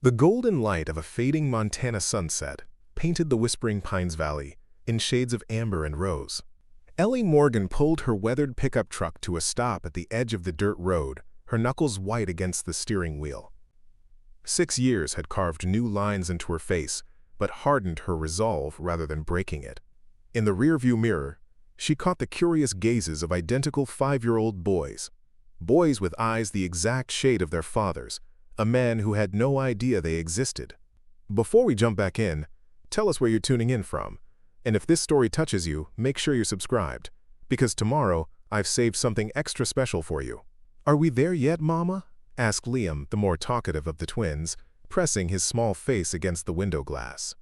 The golden light of a fading Montana sunset painted the Whispering Pines Valley in shades of amber and rose. Ellie Morgan pulled her weathered pickup truck to a stop at the edge of the dirt road, her knuckles white against the steering wheel. 6 years had carved new lines into her face, but hardened her resolve rather than breaking it. In the rearview mirror, she caught the curious gazes of identical 5-year-old boys. Boys with eyes the exact shade of their fathers, a man who had no idea they existed. Before we jump back in, tell us where you're tuning in from. And if this story touches you, make sure you're subscribed, because tomorrow I've saved something extra special for you. "Are we there yet, Mama?" asked Liam, the more talkative of the twins, pressing his small face against the window glass.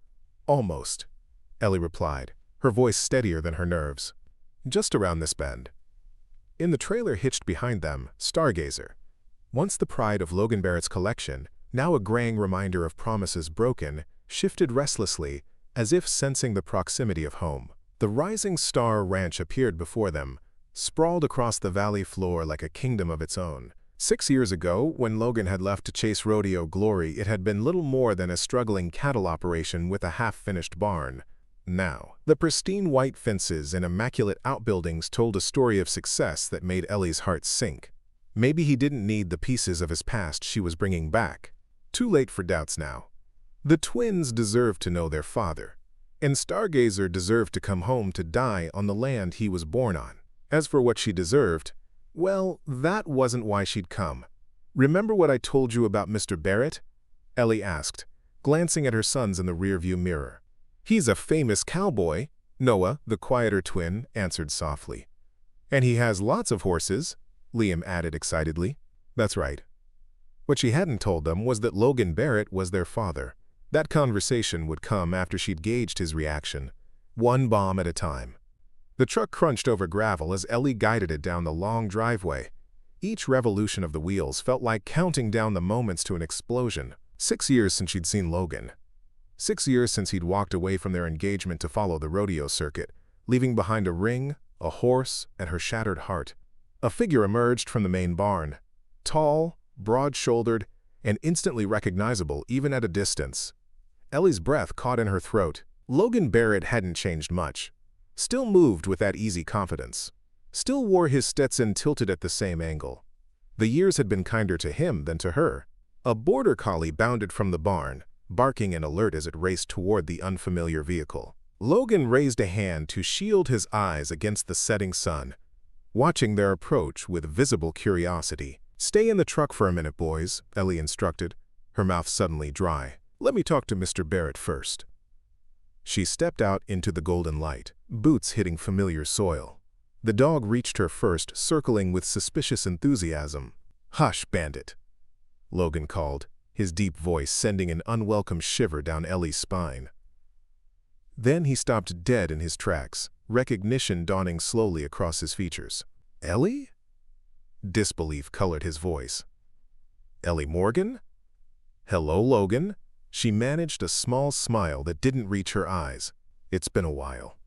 "Almost," Ellie replied, her voice steadier than her nerves. "Just around this bend." In the trailer hitched behind them, Stargazer, once the pride of Logan Barrett's collection, now a graying reminder of promises broken, shifted restlessly, as if sensing the proximity of home. The Rising Star Ranch appeared before them, sprawled across the valley floor like a kingdom of its own. 6 years ago, when Logan had left to chase rodeo glory, it had been little more than a struggling cattle operation with a half-finished barn. Now, the pristine white fences and immaculate outbuildings told a story of success that made Ellie's heart sink. Maybe he didn't need the pieces of his past she was bringing back. Too late for doubts now. The twins deserved to know their father, and Stargazer deserved to come home to die on the land he was born on. As for what she deserved, well, that wasn't why she'd come. "Remember what I told you about Mr. Barrett?" Ellie asked, glancing at her sons in the rearview mirror. "He's a famous cowboy," Noah, the quieter twin, answered softly. "And he has lots of horses," Liam added excitedly. "That's right." What she hadn't told them was that Logan Barrett was their father. That conversation would come after she'd gauged his reaction, one bomb at a time. The truck crunched over gravel as Ellie guided it down the long driveway. Each revolution of the wheels felt like counting down the moments to an explosion. 6 years since she'd seen Logan. 6 years since he'd walked away from their engagement to follow the rodeo circuit, leaving behind a ring, a horse, and her shattered heart. A figure emerged from the main barn, tall, broad-shouldered, and instantly recognizable even at a distance. Ellie's breath caught in her throat. Logan Barrett hadn't changed much. Still moved with that easy confidence. Still wore his Stetson tilted at the same angle. The years had been kinder to him than to her. A border collie bounded from the barn, barking and alert as it raced toward the unfamiliar vehicle. Logan raised a hand to shield his eyes against the setting sun, watching their approach with visible curiosity. "Stay in the truck for a minute, boys," Ellie instructed, her mouth suddenly dry. "Let me talk to Mr. Barrett first." She stepped out into the golden light, boots hitting familiar soil. The dog reached her first, circling with suspicious enthusiasm. "Hush, Bandit," Logan called, his deep voice sending an unwelcome shiver down Ellie's spine. Then he stopped dead in his tracks, recognition dawning slowly across his features. "Ellie?" Disbelief colored his voice. "Ellie Morgan?" "Hello, Logan." She managed a small smile that didn't reach her eyes. "It's been a while."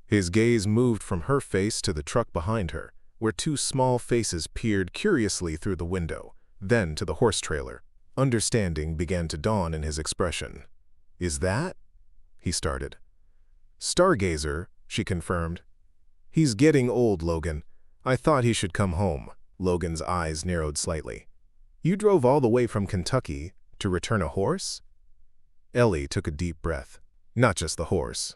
His gaze moved from her face to the truck behind her, where 2 small faces peered curiously through the window, then to the horse trailer. Understanding began to dawn in his expression. "Is that?" he started. "Stargazer," she confirmed. "He's getting old, Logan. I thought he should come home." Logan's eyes narrowed slightly. "You drove all the way from Kentucky to return a horse?" Ellie took a deep breath. "Not just the horse."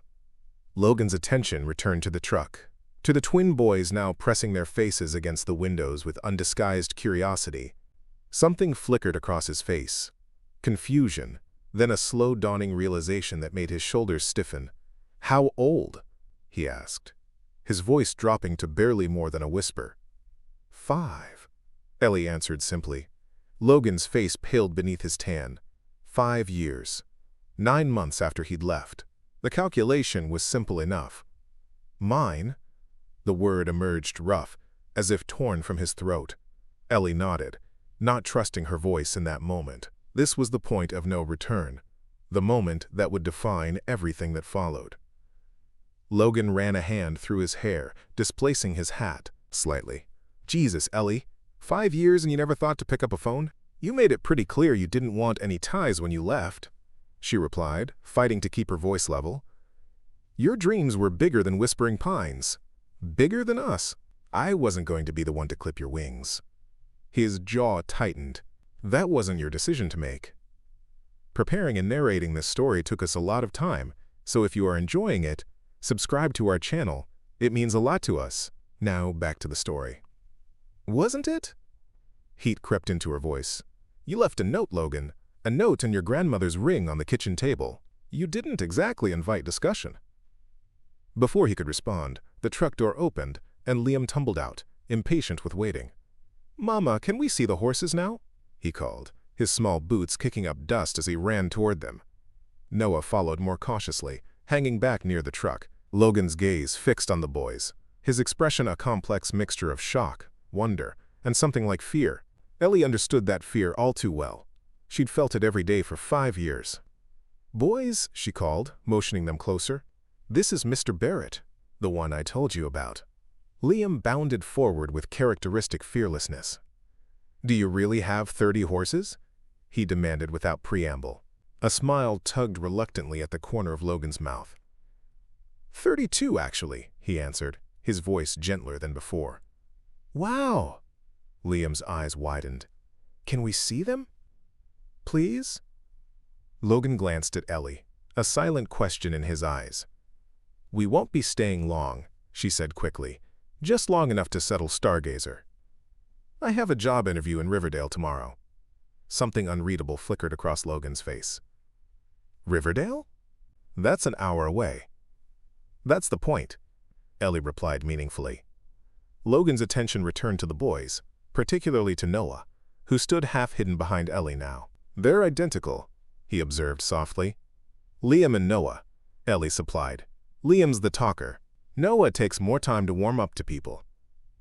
Logan's attention returned to the truck, to the twin boys now pressing their faces against the windows with undisguised curiosity. Something flickered across his face. Confusion, then a slow dawning realization that made his shoulders stiffen. "How old?" he asked, his voice dropping to barely more than a whisper. 5, Ellie answered simply. Logan's face paled beneath his tan. 5 years. 9 months after he'd left. The calculation was simple enough. "Mine?" The word emerged rough, as if torn from his throat. Ellie nodded, not trusting her voice in that moment. This was the point of no return, the moment that would define everything that followed. Logan ran a hand through his hair, displacing his hat slightly. "Jesus, Ellie, 5 years and you never thought to pick up a phone?" "You made it pretty clear you didn't want any ties when you left," she replied, fighting to keep her voice level. "Your dreams were bigger than Whispering Pines. Bigger than us. I wasn't going to be the one to clip your wings." His jaw tightened. "That wasn't your decision to make. Preparing and narrating this story took us a lot of time, so if you are enjoying it, subscribe to our channel. It means a lot to us. Now back to the story." "Wasn't it?" Heat crept into her voice. "You left a note, Logan. A note and your grandmother's ring on the kitchen table. You didn't exactly invite discussion." Before he could respond, the truck door opened and Liam tumbled out, impatient with waiting. "Mama, can we see the horses now?" he called, his small boots kicking up dust as he ran toward them. Noah followed more cautiously, hanging back near the truck, Logan's gaze fixed on the boys, his expression a complex mixture of shock, wonder, and something like fear. Ellie understood that fear all too well. She'd felt it every day for 5 years. "Boys," she called, motioning them closer. "This is Mr. Barrett, the one I told you about." Liam bounded forward with characteristic fearlessness. "Do you really have 30 horses?" he demanded without preamble. A smile tugged reluctantly at the corner of Logan's mouth. 32, actually," he answered, his voice gentler than before. "Wow!" Liam's eyes widened. "Can we see them? Please?" Logan glanced at Ellie, a silent question in his eyes. "We won't be staying long," she said quickly, "just long enough to settle Stargazer. I have a job interview in Riverdale tomorrow." Something unreadable flickered across Logan's face. "Riverdale? That's an hour away." "That's the point," Ellie replied meaningfully. Logan's attention returned to the boys, particularly to Noah, who stood half-hidden behind Ellie now. "They're identical," he observed softly. "Liam and Noah," Ellie supplied. "Liam's the talker. Noah takes more time to warm up to people."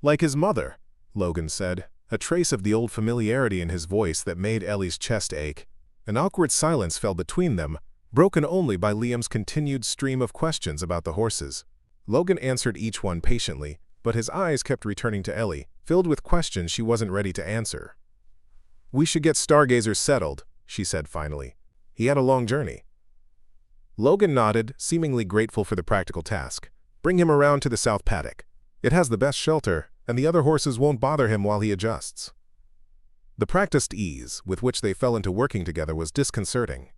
"Like his mother," Logan said, a trace of the old familiarity in his voice that made Ellie's chest ache. An awkward silence fell between them, broken only by Liam's continued stream of questions about the horses. Logan answered each one patiently, but his eyes kept returning to Ellie, filled with questions she wasn't ready to answer. "We should get Stargazer settled," she said finally. "He had a long journey." Logan nodded, seemingly grateful for the practical task. "Bring him around to the south paddock. It has the best shelter, and the other horses won't bother him while he adjusts." The practiced ease with which they fell into working together was disconcerting.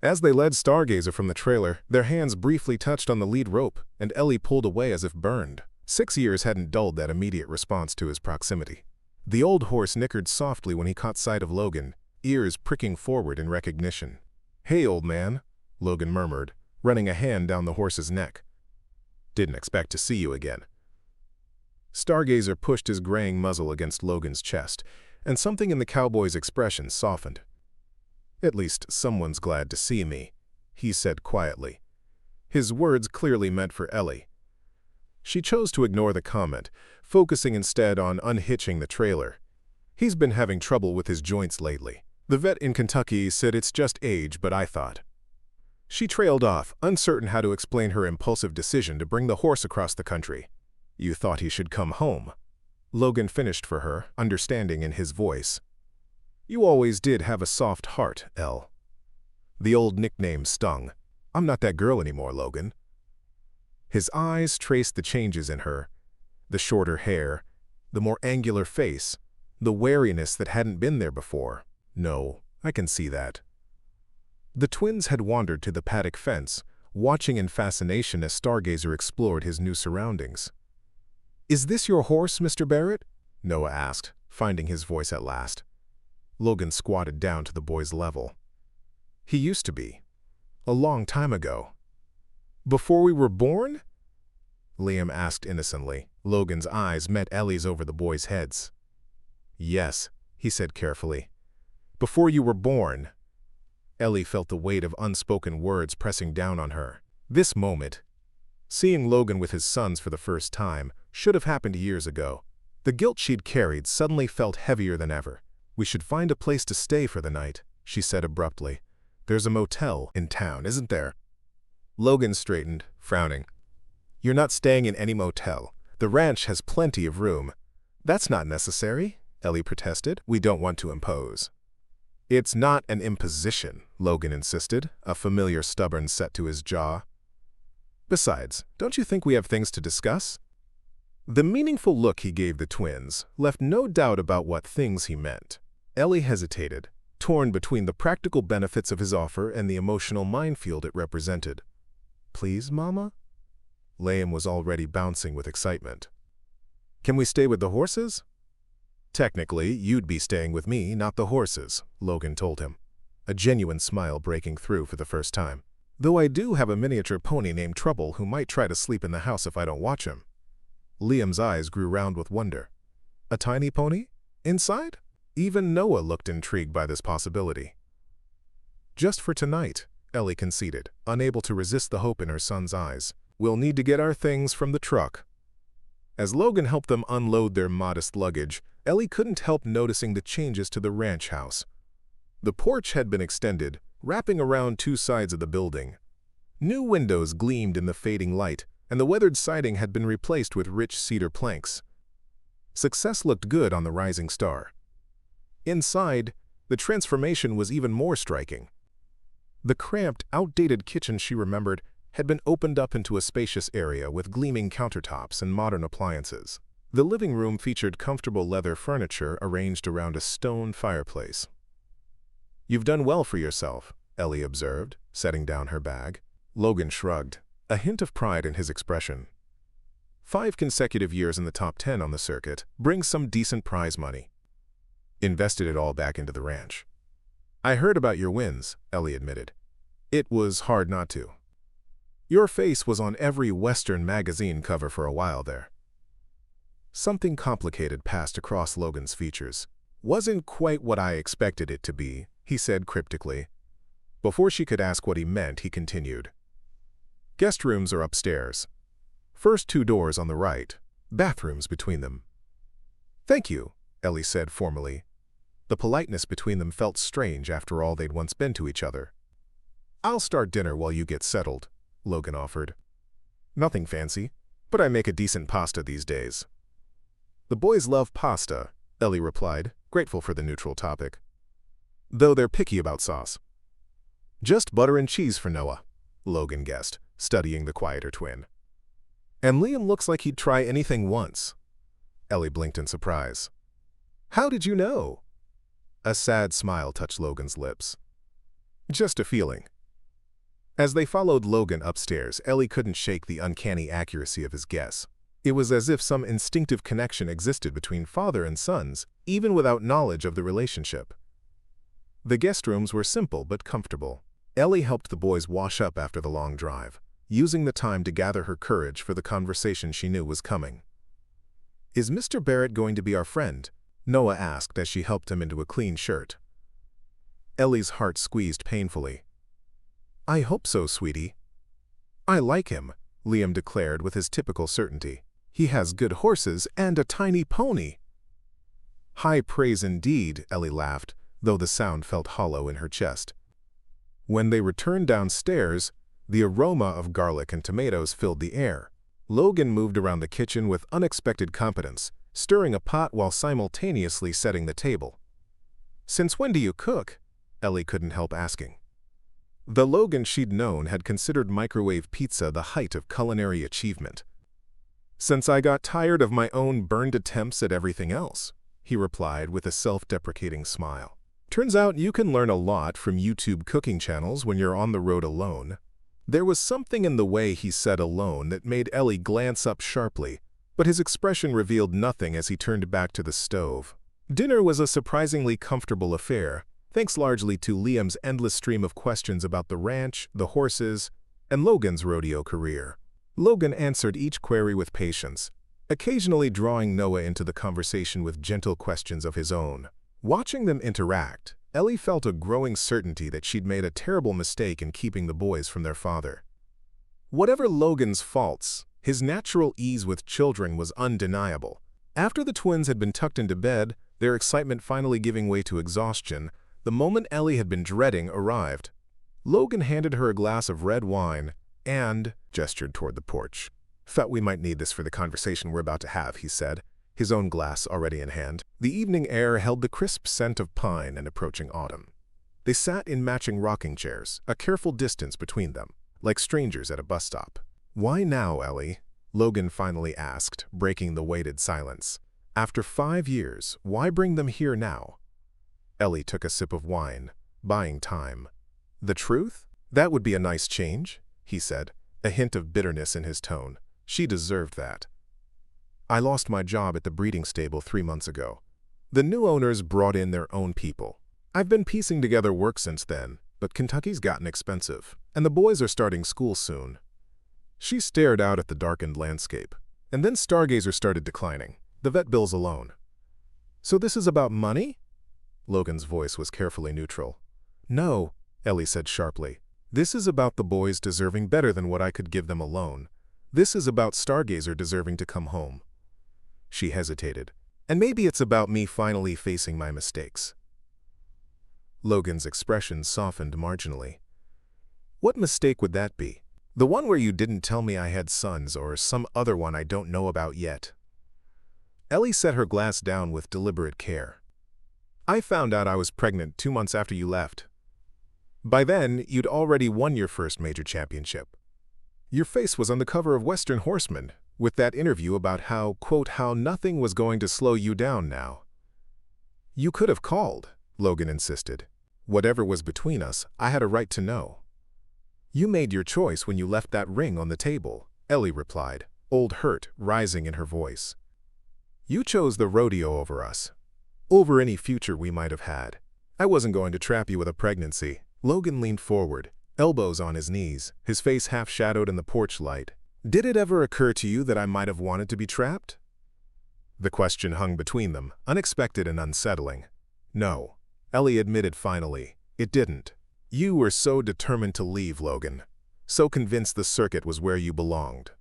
As they led Stargazer from the trailer, their hands briefly touched on the lead rope, and Ellie pulled away as if burned. 6 years hadn't dulled that immediate response to his proximity. The old horse nickered softly when he caught sight of Logan, ears pricking forward in recognition. "Hey, old man," Logan murmured, running a hand down the horse's neck. "Didn't expect to see you again." Stargazer pushed his graying muzzle against Logan's chest, and something in the cowboy's expression softened. "At least someone's glad to see me," he said quietly. His words clearly meant for Ellie. She chose to ignore the comment, focusing instead on unhitching the trailer. "He's been having trouble with his joints lately. The vet in Kentucky said it's just age, but I thought." She trailed off, uncertain how to explain her impulsive decision to bring the horse across the country. "You thought he should come home," Logan finished for her, understanding in his voice. "You always did have a soft heart, Elle." The old nickname stung. "I'm not that girl anymore, Logan." His eyes traced the changes in her. The shorter hair, the more angular face, the wariness that hadn't been there before. "No, I can see that." The twins had wandered to the paddock fence, watching in fascination as Stargazer explored his new surroundings. "Is this your horse, Mr. Barrett?" Noah asked, finding his voice at last. Logan squatted down to the boy's level. "He used to be. A long time ago." "Before we were born?" Liam asked innocently. Logan's eyes met Ellie's over the boys' heads. "Yes," he said carefully. "Before you were born." Ellie felt the weight of unspoken words pressing down on her. This moment, seeing Logan with his sons for the first time, should have happened years ago. The guilt she'd carried suddenly felt heavier than ever. "We should find a place to stay for the night," she said abruptly. "There's a motel in town, isn't there?" Logan straightened, frowning. "You're not staying in any motel. The ranch has plenty of room." "That's not necessary," Ellie protested. "We don't want to impose." It's not an imposition, Logan insisted, a familiar stubborn set to his jaw. Besides, don't you think we have things to discuss? The meaningful look he gave the twins left no doubt about what things he meant. Ellie hesitated, torn between the practical benefits of his offer and the emotional minefield it represented. Please, Mama? Liam was already bouncing with excitement. Can we stay with the horses? Technically, you'd be staying with me, not the horses, Logan told him, a genuine smile breaking through for the first time. Though I do have a miniature pony named Trouble who might try to sleep in the house if I don't watch him. Liam's eyes grew round with wonder. A tiny pony? Inside? Even Noah looked intrigued by this possibility. Just for tonight, Ellie conceded, unable to resist the hope in her son's eyes. We'll need to get our things from the truck. As Logan helped them unload their modest luggage, Ellie couldn't help noticing the changes to the ranch house. The porch had been extended, wrapping around two sides of the building. New windows gleamed in the fading light, and the weathered siding had been replaced with rich cedar planks. Success looked good on the rising star. Inside, the transformation was even more striking. The cramped, outdated kitchen she remembered had been opened up into a spacious area with gleaming countertops and modern appliances. The living room featured comfortable leather furniture arranged around a stone fireplace. You've done well for yourself, Ellie observed, setting down her bag. Logan shrugged, a hint of pride in his expression. 5 consecutive years in the top 10 on the circuit brings some decent prize money. Invested it all back into the ranch. I heard about your wins, Ellie admitted. It was hard not to. Your face was on every Western magazine cover for a while there. Something complicated passed across Logan's features. Wasn't quite what I expected it to be, he said cryptically. Before she could ask what he meant, he continued. Guest rooms are upstairs. First 2 doors on the right, bathrooms between them. Thank you, Ellie said formally. The politeness between them felt strange after all they'd once been to each other. I'll start dinner while you get settled, Logan offered. Nothing fancy, but I make a decent pasta these days. The boys love pasta, Ellie replied, grateful for the neutral topic. Though they're picky about sauce. Just butter and cheese for Noah, Logan guessed, studying the quieter twin. And Liam looks like he'd try anything once. Ellie blinked in surprise. How did you know? A sad smile touched Logan's lips. Just a feeling. As they followed Logan upstairs, Ellie couldn't shake the uncanny accuracy of his guess. It was as if some instinctive connection existed between father and sons, even without knowledge of the relationship. The guest rooms were simple but comfortable. Ellie helped the boys wash up after the long drive, using the time to gather her courage for the conversation she knew was coming. Is Mr. Barrett going to be our friend? Noah asked as she helped him into a clean shirt. Ellie's heart squeezed painfully. I hope so, sweetie. I like him, Liam declared with his typical certainty. He has good horses and a tiny pony. High praise indeed, Ellie laughed, though the sound felt hollow in her chest. When they returned downstairs, the aroma of garlic and tomatoes filled the air. Logan moved around the kitchen with unexpected competence, stirring a pot while simultaneously setting the table. Since when do you cook? Ellie couldn't help asking. The Logan she'd known had considered microwave pizza the height of culinary achievement. Since I got tired of my own burned attempts at everything else, he replied with a self-deprecating smile. Turns out you can learn a lot from YouTube cooking channels when you're on the road alone. There was something in the way he said alone that made Ellie glance up sharply, but his expression revealed nothing as he turned back to the stove. Dinner was a surprisingly comfortable affair, thanks largely to Liam's endless stream of questions about the ranch, the horses, and Logan's rodeo career. Logan answered each query with patience, occasionally drawing Noah into the conversation with gentle questions of his own. Watching them interact, Ellie felt a growing certainty that she'd made a terrible mistake in keeping the boys from their father. Whatever Logan's faults, his natural ease with children was undeniable. After the twins had been tucked into bed, their excitement finally giving way to exhaustion, the moment Ellie had been dreading arrived. Logan handed her a glass of red wine and gestured toward the porch. Thought we might need this for the conversation we're about to have, he said, his own glass already in hand. The evening air held the crisp scent of pine and approaching autumn. They sat in matching rocking chairs, a careful distance between them, like strangers at a bus stop. "Why now, Ellie?" Logan finally asked, breaking the weighted silence. "After 5 years, why bring them here now?" Ellie took a sip of wine, buying time. "The truth? That would be a nice change," he said, a hint of bitterness in his tone. She deserved that. "I lost my job at the breeding stable 3 months ago. The new owners brought in their own people. I've been piecing together work since then, but Kentucky's gotten expensive, and the boys are starting school soon." She stared out at the darkened landscape, and then Stargazer started declining, the vet bills alone. "So this is about money?" Logan's voice was carefully neutral. "No," Ellie said sharply. "This is about the boys deserving better than what I could give them alone. This is about Stargazer deserving to come home." She hesitated. "And maybe it's about me finally facing my mistakes." Logan's expression softened marginally. "What mistake would that be? The one where you didn't tell me I had sons, or some other one I don't know about yet?" Ellie set her glass down with deliberate care. "I found out I was pregnant 2 months after you left. By then, you'd already won your first major championship. Your face was on the cover of Western Horseman, with that interview about how, quote, how nothing was going to slow you down now." "You could have called," Logan insisted. "Whatever was between us, I had a right to know." "You made your choice when you left that ring on the table," Ellie replied, old hurt rising in her voice. "You chose the rodeo over us, over any future we might have had. I wasn't going to trap you with a pregnancy." Logan leaned forward, elbows on his knees, his face half shadowed in the porch light. "Did it ever occur to you that I might have wanted to be trapped?" The question hung between them, unexpected and unsettling. "No," Ellie admitted finally, "it didn't. You were so determined to leave, Logan. So convinced the circuit was where you belonged."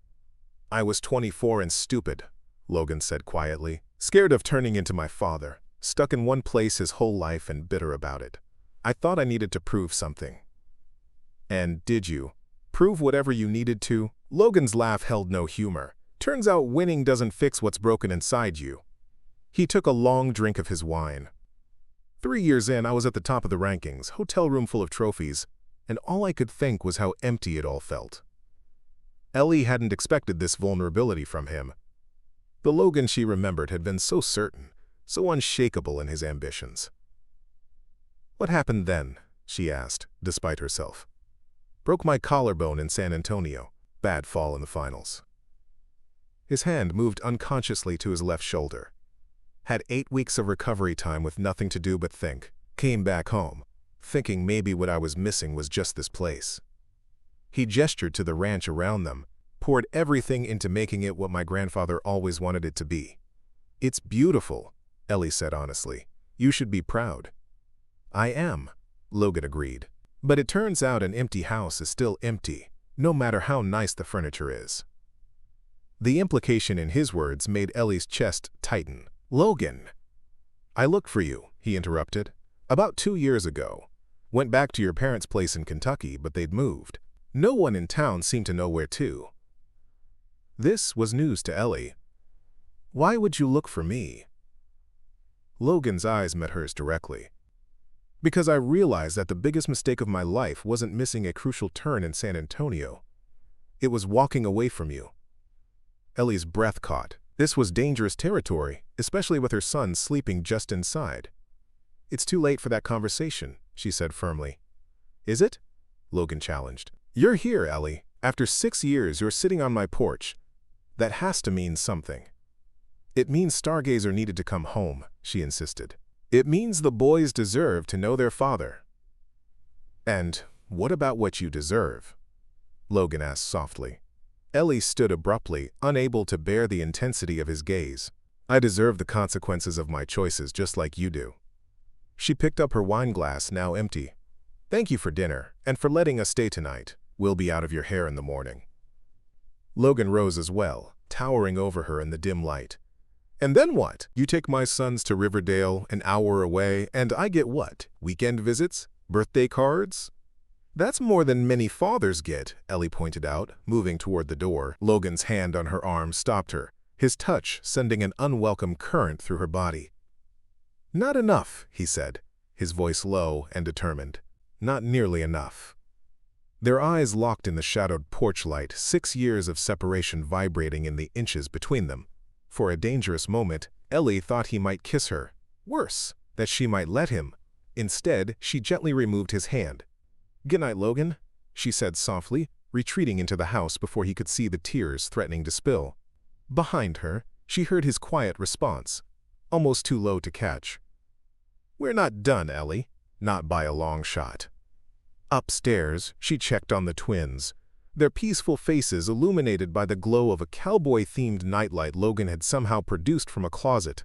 "I was 24 and stupid," Logan said quietly, "scared of turning into my father, stuck in one place his whole life and bitter about it. I thought I needed to prove something." "And did you? Prove whatever you needed to?" Logan's laugh held no humor. "Turns out winning doesn't fix what's broken inside you." He took a long drink of his wine. 3 years in, I was at the top of the rankings, hotel room full of trophies, and all I could think was how empty it all felt. Ellie hadn't expected this vulnerability from him. The Logan she remembered had been so certain, so unshakable in his ambitions. "What happened then?" she asked, despite herself. "Broke my collarbone in San Antonio. Bad fall in the finals." His hand moved unconsciously to his left shoulder. "Had 8 weeks of recovery time with nothing to do but think. Came back home, thinking maybe what I was missing was just this place." He gestured to the ranch around them, poured everything into making it what my grandfather always wanted it to be. "It's beautiful," Ellie said honestly. "You should be proud." "I am," Logan agreed. "But it turns out an empty house is still empty, no matter how nice the furniture is." The implication in his words made Ellie's chest tighten. "Logan." "I looked for you," he interrupted. "About 2 years ago. Went back to your parents' place in Kentucky, but they'd moved. No one in town seemed to know where to." This was news to Ellie. "Why would you look for me?" Logan's eyes met hers directly. "Because I realized that the biggest mistake of my life wasn't missing a crucial turn in San Antonio. It was walking away from you." Ellie's breath caught. This was dangerous territory, especially with her son sleeping just inside. "It's too late for that conversation," she said firmly. "Is it?" Logan challenged. "You're here, Ellie. After 6 years, you're sitting on my porch. That has to mean something." "It means Stargazer needed to come home," she insisted. "It means the boys deserve to know their father." "And what about what you deserve?" Logan asked softly. Ellie stood abruptly, unable to bear the intensity of his gaze. "I deserve the consequences of my choices just like you do." She picked up her wine glass, now empty. "Thank you for dinner, and for letting us stay tonight. We'll be out of your hair in the morning." Logan rose as well, towering over her in the dim light. "And then what? You take my sons to Riverdale, an hour away, and I get what? Weekend visits? Birthday cards?" "That's more than many fathers get," Ellie pointed out, moving toward the door. Logan's hand on her arm stopped her, his touch sending an unwelcome current through her body. "Not enough," he said, his voice low and determined. Not nearly enough. Their eyes locked in the shadowed porch light, 6 years of separation vibrating in the inches between them. For a dangerous moment, Ellie thought he might kiss her. Worse, that she might let him. Instead, she gently removed his hand. "Good night, Logan," she said softly, retreating into the house before he could see the tears threatening to spill. Behind her, she heard his quiet response, almost too low to catch. "We're not done, Ellie. Not by a long shot." Upstairs, she checked on the twins, their peaceful faces illuminated by the glow of a cowboy-themed nightlight Logan had somehow produced from a closet.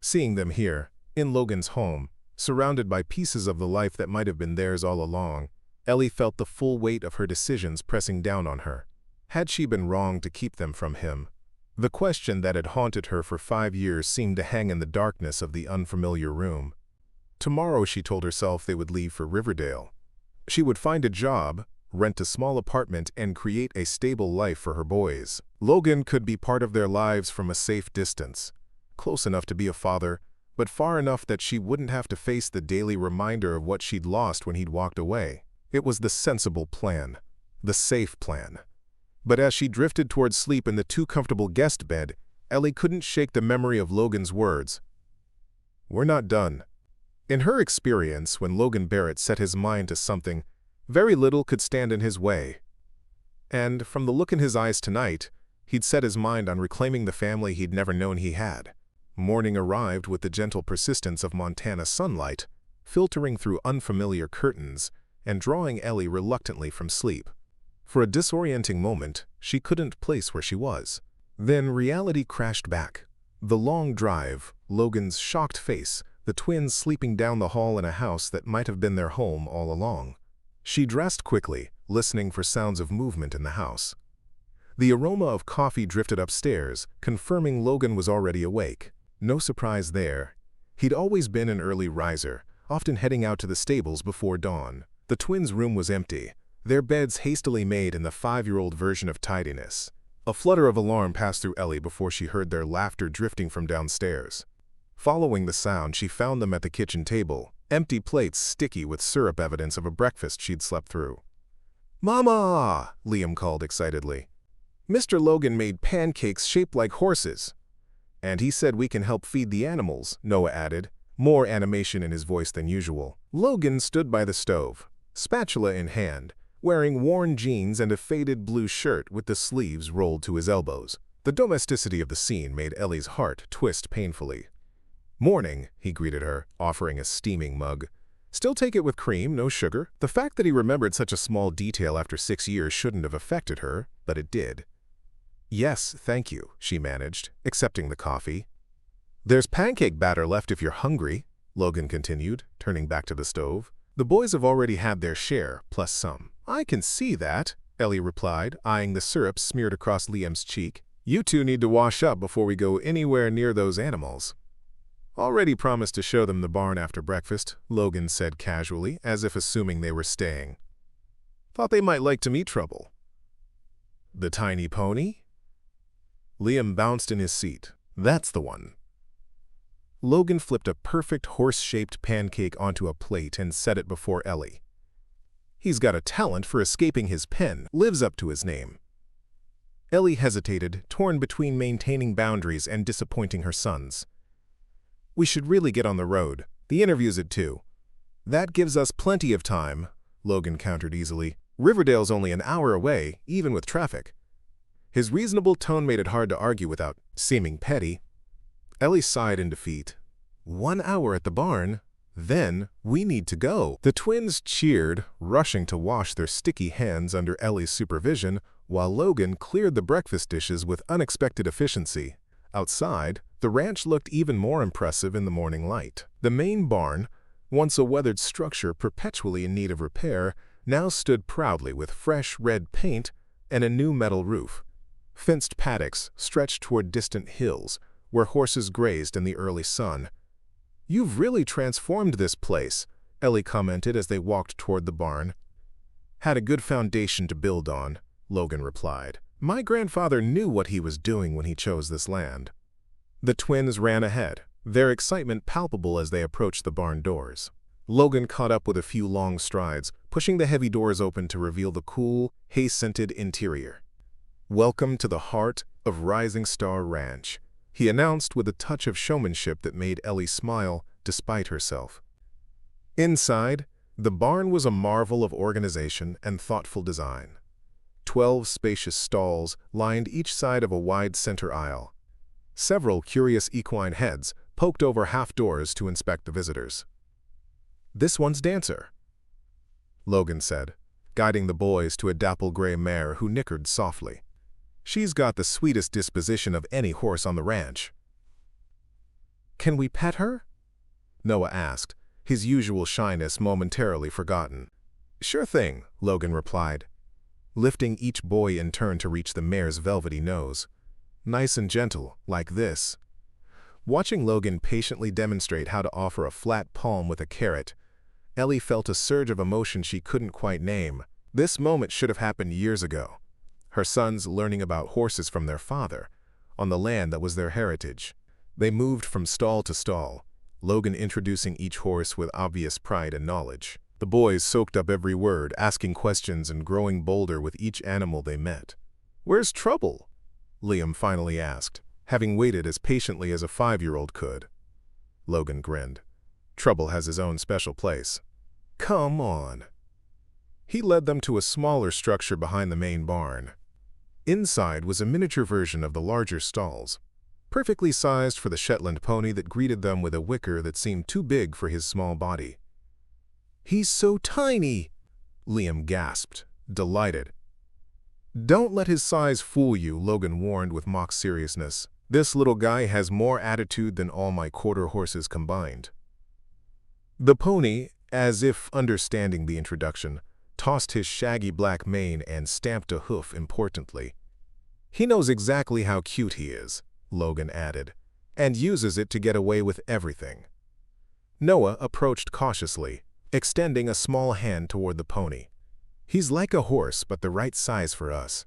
Seeing them here, in Logan's home, surrounded by pieces of the life that might have been theirs all along, Ellie felt the full weight of her decisions pressing down on her. Had she been wrong to keep them from him? The question that had haunted her for 5 years seemed to hang in the darkness of the unfamiliar room. Tomorrow, she told herself, they would leave for Riverdale. She would find a job, rent a small apartment, and create a stable life for her boys. Logan could be part of their lives from a safe distance, close enough to be a father, but far enough that she wouldn't have to face the daily reminder of what she'd lost when he'd walked away. It was the sensible plan, the safe plan. But as she drifted towards sleep in the too comfortable guest bed, Ellie couldn't shake the memory of Logan's words. "We're not done." In her experience, when Logan Barrett set his mind to something, very little could stand in his way. And from the look in his eyes tonight, he'd set his mind on reclaiming the family he'd never known he had. Morning arrived with the gentle persistence of Montana sunlight, filtering through unfamiliar curtains and drawing Ellie reluctantly from sleep. For a disorienting moment, she couldn't place where she was. Then reality crashed back. The long drive, Logan's shocked face, the twins sleeping down the hall in a house that might have been their home all along. She dressed quickly, listening for sounds of movement in the house. The aroma of coffee drifted upstairs, confirming Logan was already awake. No surprise there. He'd always been an early riser, often heading out to the stables before dawn. The twins' room was empty, their beds hastily made in the 5-year-old version of tidiness. A flutter of alarm passed through Ellie before she heard their laughter drifting from downstairs. Following the sound, she found them at the kitchen table, empty plates sticky with syrup, evidence of a breakfast she'd slept through. "Mama!" Liam called excitedly. "Mr. Logan made pancakes shaped like horses. And he said we can help feed the animals," Noah added, more animation in his voice than usual. Logan stood by the stove, spatula in hand, wearing worn jeans and a faded blue shirt with the sleeves rolled to his elbows. The domesticity of the scene made Ellie's heart twist painfully. "Morning," he greeted her, offering a steaming mug. "Still take it with cream, no sugar?" The fact that he remembered such a small detail after 6 years shouldn't have affected her, but it did. "Yes, thank you," she managed, accepting the coffee. "There's pancake batter left if you're hungry," Logan continued, turning back to the stove. "The boys have already had their share, plus some." "I can see that," Ellie replied, eyeing the syrup smeared across Liam's cheek. "You two need to wash up before we go anywhere near those animals." "Already promised to show them the barn after breakfast," Logan said casually, as if assuming they were staying. "Thought they might like to meet trouble." "The tiny pony?" Liam bounced in his seat. "That's the one." Logan flipped a perfect horse-shaped pancake onto a plate and set it before Ellie. "He's got a talent for escaping his pen, lives up to his name." Ellie hesitated, torn between maintaining boundaries and disappointing her sons. "We should really get on the road. The interview's at 2. "That gives us plenty of time," Logan countered easily. "Riverdale's only an hour away, even with traffic." His reasonable tone made it hard to argue without seeming petty. Ellie sighed in defeat. 1 hour at the barn? Then we need to go. The twins cheered, rushing to wash their sticky hands under Ellie's supervision, while Logan cleared the breakfast dishes with unexpected efficiency. Outside, the ranch looked even more impressive in the morning light. The main barn, once a weathered structure perpetually in need of repair, now stood proudly with fresh red paint and a new metal roof. Fenced paddocks stretched toward distant hills, where horses grazed in the early sun. "You've really transformed this place," Ellie commented as they walked toward the barn. "Had a good foundation to build on," Logan replied. "My grandfather knew what he was doing when he chose this land." The twins ran ahead, their excitement palpable as they approached the barn doors. Logan caught up with a few long strides, pushing the heavy doors open to reveal the cool, hay-scented interior. "Welcome to the heart of Rising Star Ranch," he announced with a touch of showmanship that made Ellie smile despite herself. Inside, the barn was a marvel of organization and thoughtful design. 12 spacious stalls lined each side of a wide center aisle. Several curious equine heads poked over half doors to inspect the visitors. "This one's Dancer," Logan said, guiding the boys to a dapple gray mare who nickered softly. "She's got the sweetest disposition of any horse on the ranch." "Can we pet her?" Noah asked, his usual shyness momentarily forgotten. "Sure thing," Logan replied, lifting each boy in turn to reach the mare's velvety nose. "Nice and gentle, like this." Watching Logan patiently demonstrate how to offer a flat palm with a carrot, Ellie felt a surge of emotion she couldn't quite name. This moment should have happened years ago. Her sons learning about horses from their father, on the land that was their heritage. They moved from stall to stall, Logan introducing each horse with obvious pride and knowledge. The boys soaked up every word, asking questions and growing bolder with each animal they met. "Where's Trouble?" Liam finally asked, having waited as patiently as a 5-year-old could. Logan grinned. "Trouble has his own special place." "Come on." He led them to a smaller structure behind the main barn. Inside was a miniature version of the larger stalls, perfectly sized for the Shetland pony that greeted them with a wicker that seemed too big for his small body. "He's so tiny," Liam gasped, delighted. "Don't let his size fool you," Logan warned with mock seriousness. "This little guy has more attitude than all my quarter horses combined." The pony, as if understanding the introduction, tossed his shaggy black mane and stamped a hoof importantly. "He knows exactly how cute he is," Logan added, "and uses it to get away with everything." Noah approached cautiously, extending a small hand toward the pony. "He's like a horse, but the right size for us."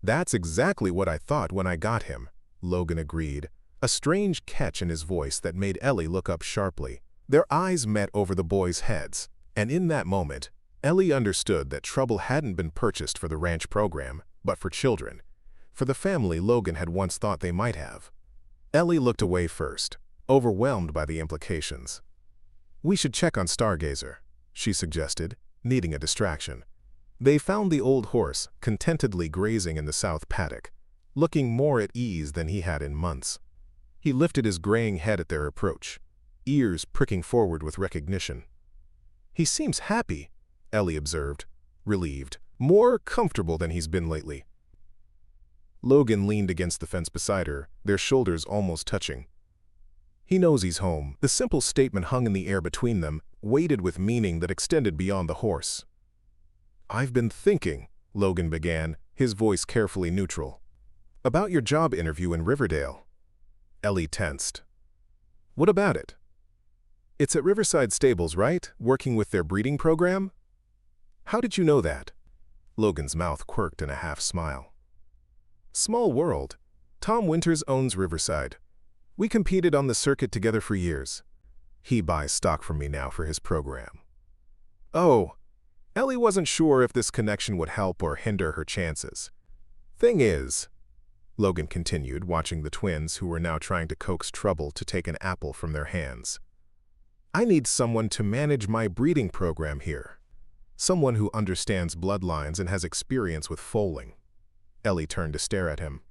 "That's exactly what I thought when I got him," Logan agreed, a strange catch in his voice that made Ellie look up sharply. Their eyes met over the boys' heads, and in that moment, Ellie understood that Trouble hadn't been purchased for the ranch program, but for children, for the family Logan had once thought they might have. Ellie looked away first, overwhelmed by the implications. "We should check on Stargazer," she suggested, needing a distraction. They found the old horse contentedly grazing in the south paddock, looking more at ease than he had in months. He lifted his graying head at their approach, ears pricking forward with recognition. "He seems happy," Ellie observed, relieved, "more comfortable than he's been lately." Logan leaned against the fence beside her, their shoulders almost touching. "He knows he's home." The simple statement hung in the air between them, weighted with meaning that extended beyond the horse. "I've been thinking," Logan began, his voice carefully neutral, "about your job interview in Riverdale." Ellie tensed. "What about it?" "It's at Riverside Stables, right? Working with their breeding program?" "How did you know that?" Logan's mouth quirked in a half-smile. "Small world. Tom Winters owns Riverside. We competed on the circuit together for years. He buys stock from me now for his program." "Oh." Ellie wasn't sure if this connection would help or hinder her chances. "Thing is," Logan continued, watching the twins who were now trying to coax Trouble to take an apple from their hands, "I need someone to manage my breeding program here. Someone who understands bloodlines and has experience with foaling." Ellie turned to stare at him.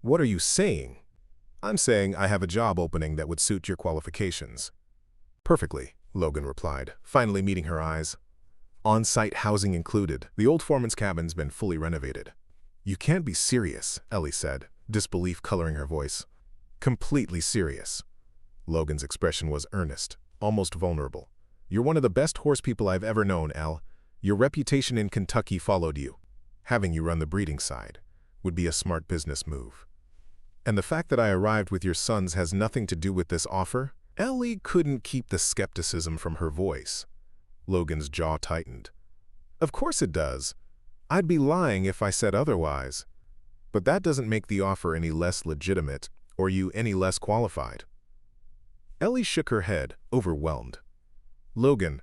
"What are you saying?" "I'm saying I have a job opening that would suit your qualifications." "Perfectly," Logan replied, finally meeting her eyes. "On-site housing included. The old foreman's cabin's been fully renovated." "You can't be serious," Ellie said, disbelief coloring her voice. "Completely serious." Logan's expression was earnest, almost vulnerable. "You're one of the best horse people I've ever known, Elle. Your reputation in Kentucky followed you. Having you run the breeding side would be a smart business move. And the fact that I arrived with your sons has nothing to do with this offer?" Ellie couldn't keep the skepticism from her voice. Logan's jaw tightened. "Of course it does. I'd be lying if I said otherwise. But that doesn't make the offer any less legitimate or you any less qualified." Ellie shook her head, overwhelmed. "Logan,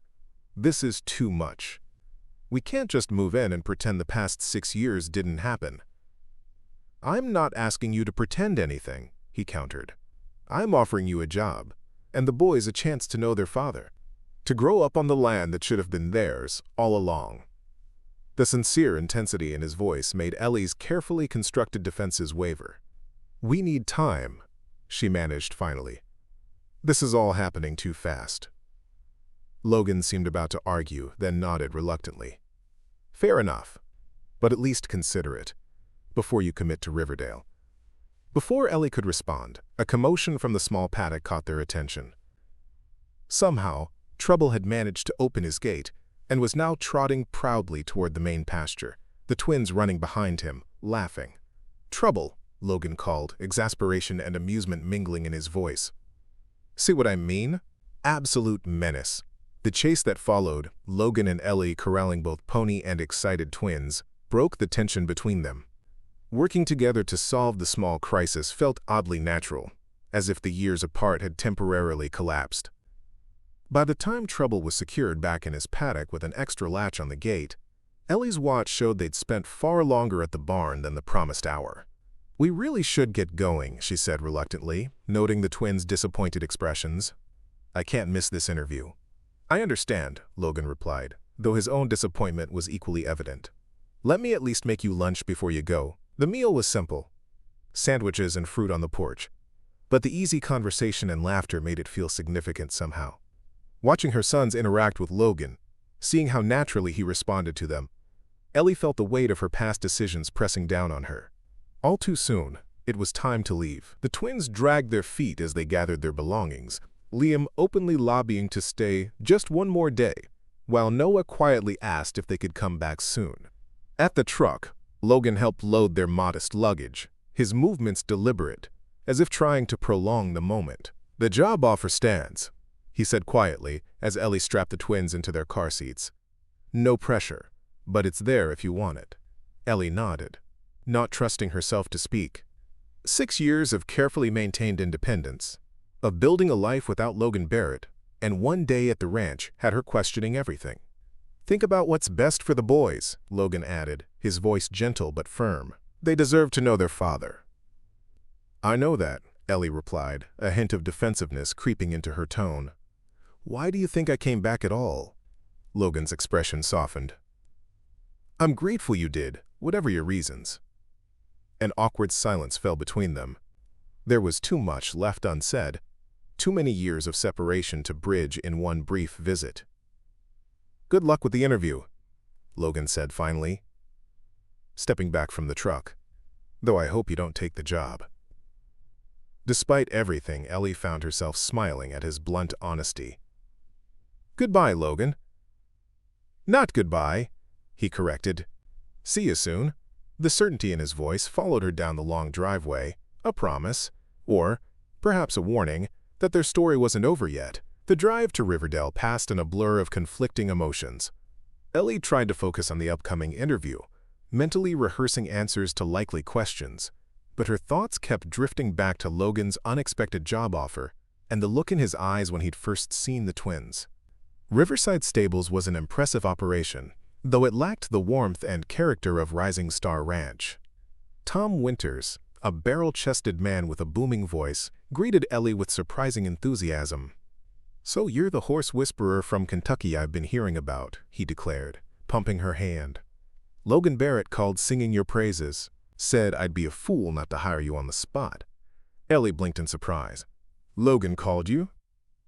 this is too much. We can't just move in and pretend the past 6 years didn't happen." "I'm not asking you to pretend anything," he countered. "I'm offering you a job, and the boys a chance to know their father, to grow up on the land that should have been theirs all along." The sincere intensity in his voice made Ellie's carefully constructed defenses waver. "We need time," she managed finally. "This is all happening too fast." Logan seemed about to argue, then nodded reluctantly. "Fair enough, but at least consider it before you commit to Riverdale." Before Ellie could respond, a commotion from the small paddock caught their attention. Somehow, Trouble had managed to open his gate and was now trotting proudly toward the main pasture, the twins running behind him, laughing. "Trouble," Logan called, exasperation and amusement mingling in his voice. "See what I mean? Absolute menace." The chase that followed, Logan and Ellie corralling both pony and excited twins, broke the tension between them. Working together to solve the small crisis felt oddly natural, as if the years apart had temporarily collapsed. By the time Trouble was secured back in his paddock with an extra latch on the gate, Ellie's watch showed they'd spent far longer at the barn than the promised hour. "We really should get going," she said reluctantly, noting the twins' disappointed expressions. "I can't miss this interview." "I understand," Logan replied, though his own disappointment was equally evident. "Let me at least make you lunch before you go." The meal was simple: sandwiches and fruit on the porch, but the easy conversation and laughter made it feel significant somehow. Watching her sons interact with Logan, seeing how naturally he responded to them, Ellie felt the weight of her past decisions pressing down on her. All too soon, it was time to leave. The twins dragged their feet as they gathered their belongings, Liam openly lobbying to stay just one more day, while Noah quietly asked if they could come back soon. At the truck, Logan helped load their modest luggage, his movements deliberate, as if trying to prolong the moment. "The job offer stands," he said quietly as Ellie strapped the twins into their car seats. "No pressure, but it's there if you want it." Ellie nodded, not trusting herself to speak. 6 years of carefully maintained independence, of building a life without Logan Barrett, and one day at the ranch had her questioning everything. "Think about what's best for the boys," Logan added, his voice gentle but firm. "They deserve to know their father." "I know that," Ellie replied, a hint of defensiveness creeping into her tone. "Why do you think I came back at all?" Logan's expression softened. "I'm grateful you did, whatever your reasons." An awkward silence fell between them. There was too much left unsaid, too many years of separation to bridge in one brief visit. "Good luck with the interview," Logan said finally, stepping back from the truck. "Though I hope you don't take the job." Despite everything, Ellie found herself smiling at his blunt honesty. "Goodbye, Logan." "Not goodbye," he corrected. "See you soon." The certainty in his voice followed her down the long driveway, a promise, or perhaps a warning, that their story wasn't over yet. The drive to Riverdale passed in a blur of conflicting emotions. Ellie tried to focus on the upcoming interview, mentally rehearsing answers to likely questions, but her thoughts kept drifting back to Logan's unexpected job offer and the look in his eyes when he'd first seen the twins. Riverside Stables was an impressive operation, though it lacked the warmth and character of Rising Star Ranch. Tom Winters, a barrel-chested man with a booming voice, greeted Ellie with surprising enthusiasm. "So you're the horse whisperer from Kentucky I've been hearing about," he declared, pumping her hand. "Logan Barrett called singing your praises. Said I'd be a fool not to hire you on the spot." Ellie blinked in surprise. "Logan called you?"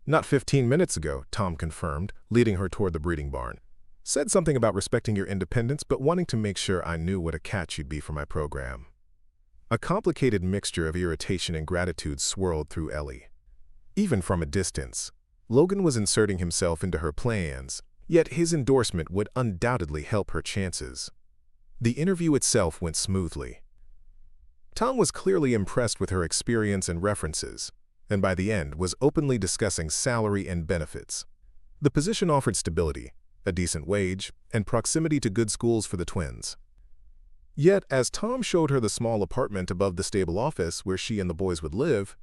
"Not 15 minutes ago," Tom confirmed, leading her toward the breeding barn. "Said something about respecting your independence, but wanting to make sure I knew what a catch you'd be for my program." A complicated mixture of irritation and gratitude swirled through Ellie. Even from a distance, Logan was inserting himself into her plans, yet his endorsement would undoubtedly help her chances. The interview itself went smoothly. Tom was clearly impressed with her experience and references, and by the end was openly discussing salary and benefits. The position offered stability, a decent wage, and proximity to good schools for the twins. Yet, as Tom showed her the small apartment above the stable office where she and the boys would live,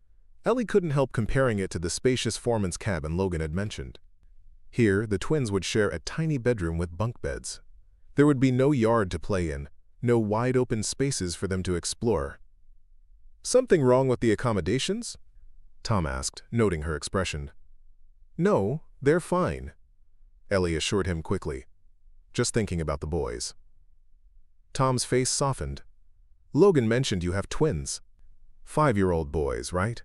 Ellie couldn't help comparing it to the spacious foreman's cabin Logan had mentioned. Here, the twins would share a tiny bedroom with bunk beds. There would be no yard to play in, no wide-open spaces for them to explore. "Something wrong with the accommodations?" Tom asked, noting her expression. "No, they're fine," Ellie assured him quickly. "Just thinking about the boys." Tom's face softened. "Logan mentioned you have twins. 5-year-old boys, right?"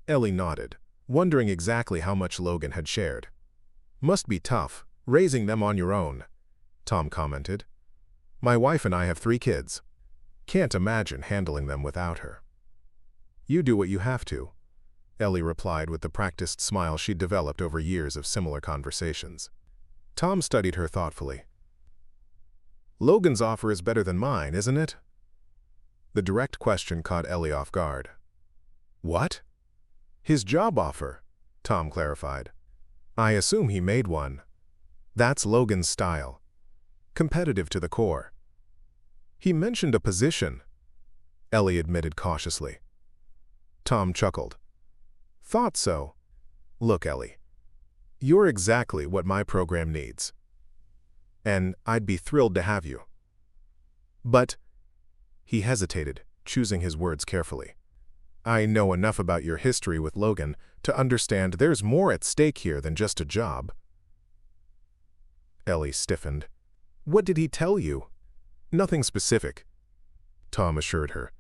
Ellie nodded, wondering exactly how much Logan had shared. "Must be tough, raising them on your own," Tom commented. "My wife and I have 3 kids. Can't imagine handling them without her." "You do what you have to," Ellie replied with the practiced smile she'd developed over years of similar conversations. Tom studied her thoughtfully. "Logan's offer is better than mine, isn't it?" The direct question caught Ellie off guard. "What?" "His job offer," Tom clarified. "I assume he made one. That's Logan's style. Competitive to the core." "He mentioned a position," Ellie admitted cautiously. Tom chuckled. "Thought so. Look, Ellie, you're exactly what my program needs. And I'd be thrilled to have you. But," he hesitated, choosing his words carefully, "I know enough about your history with Logan to understand there's more at stake here than just a job." Ellie stiffened. "What did he tell you?" "Nothing specific," Tom assured her.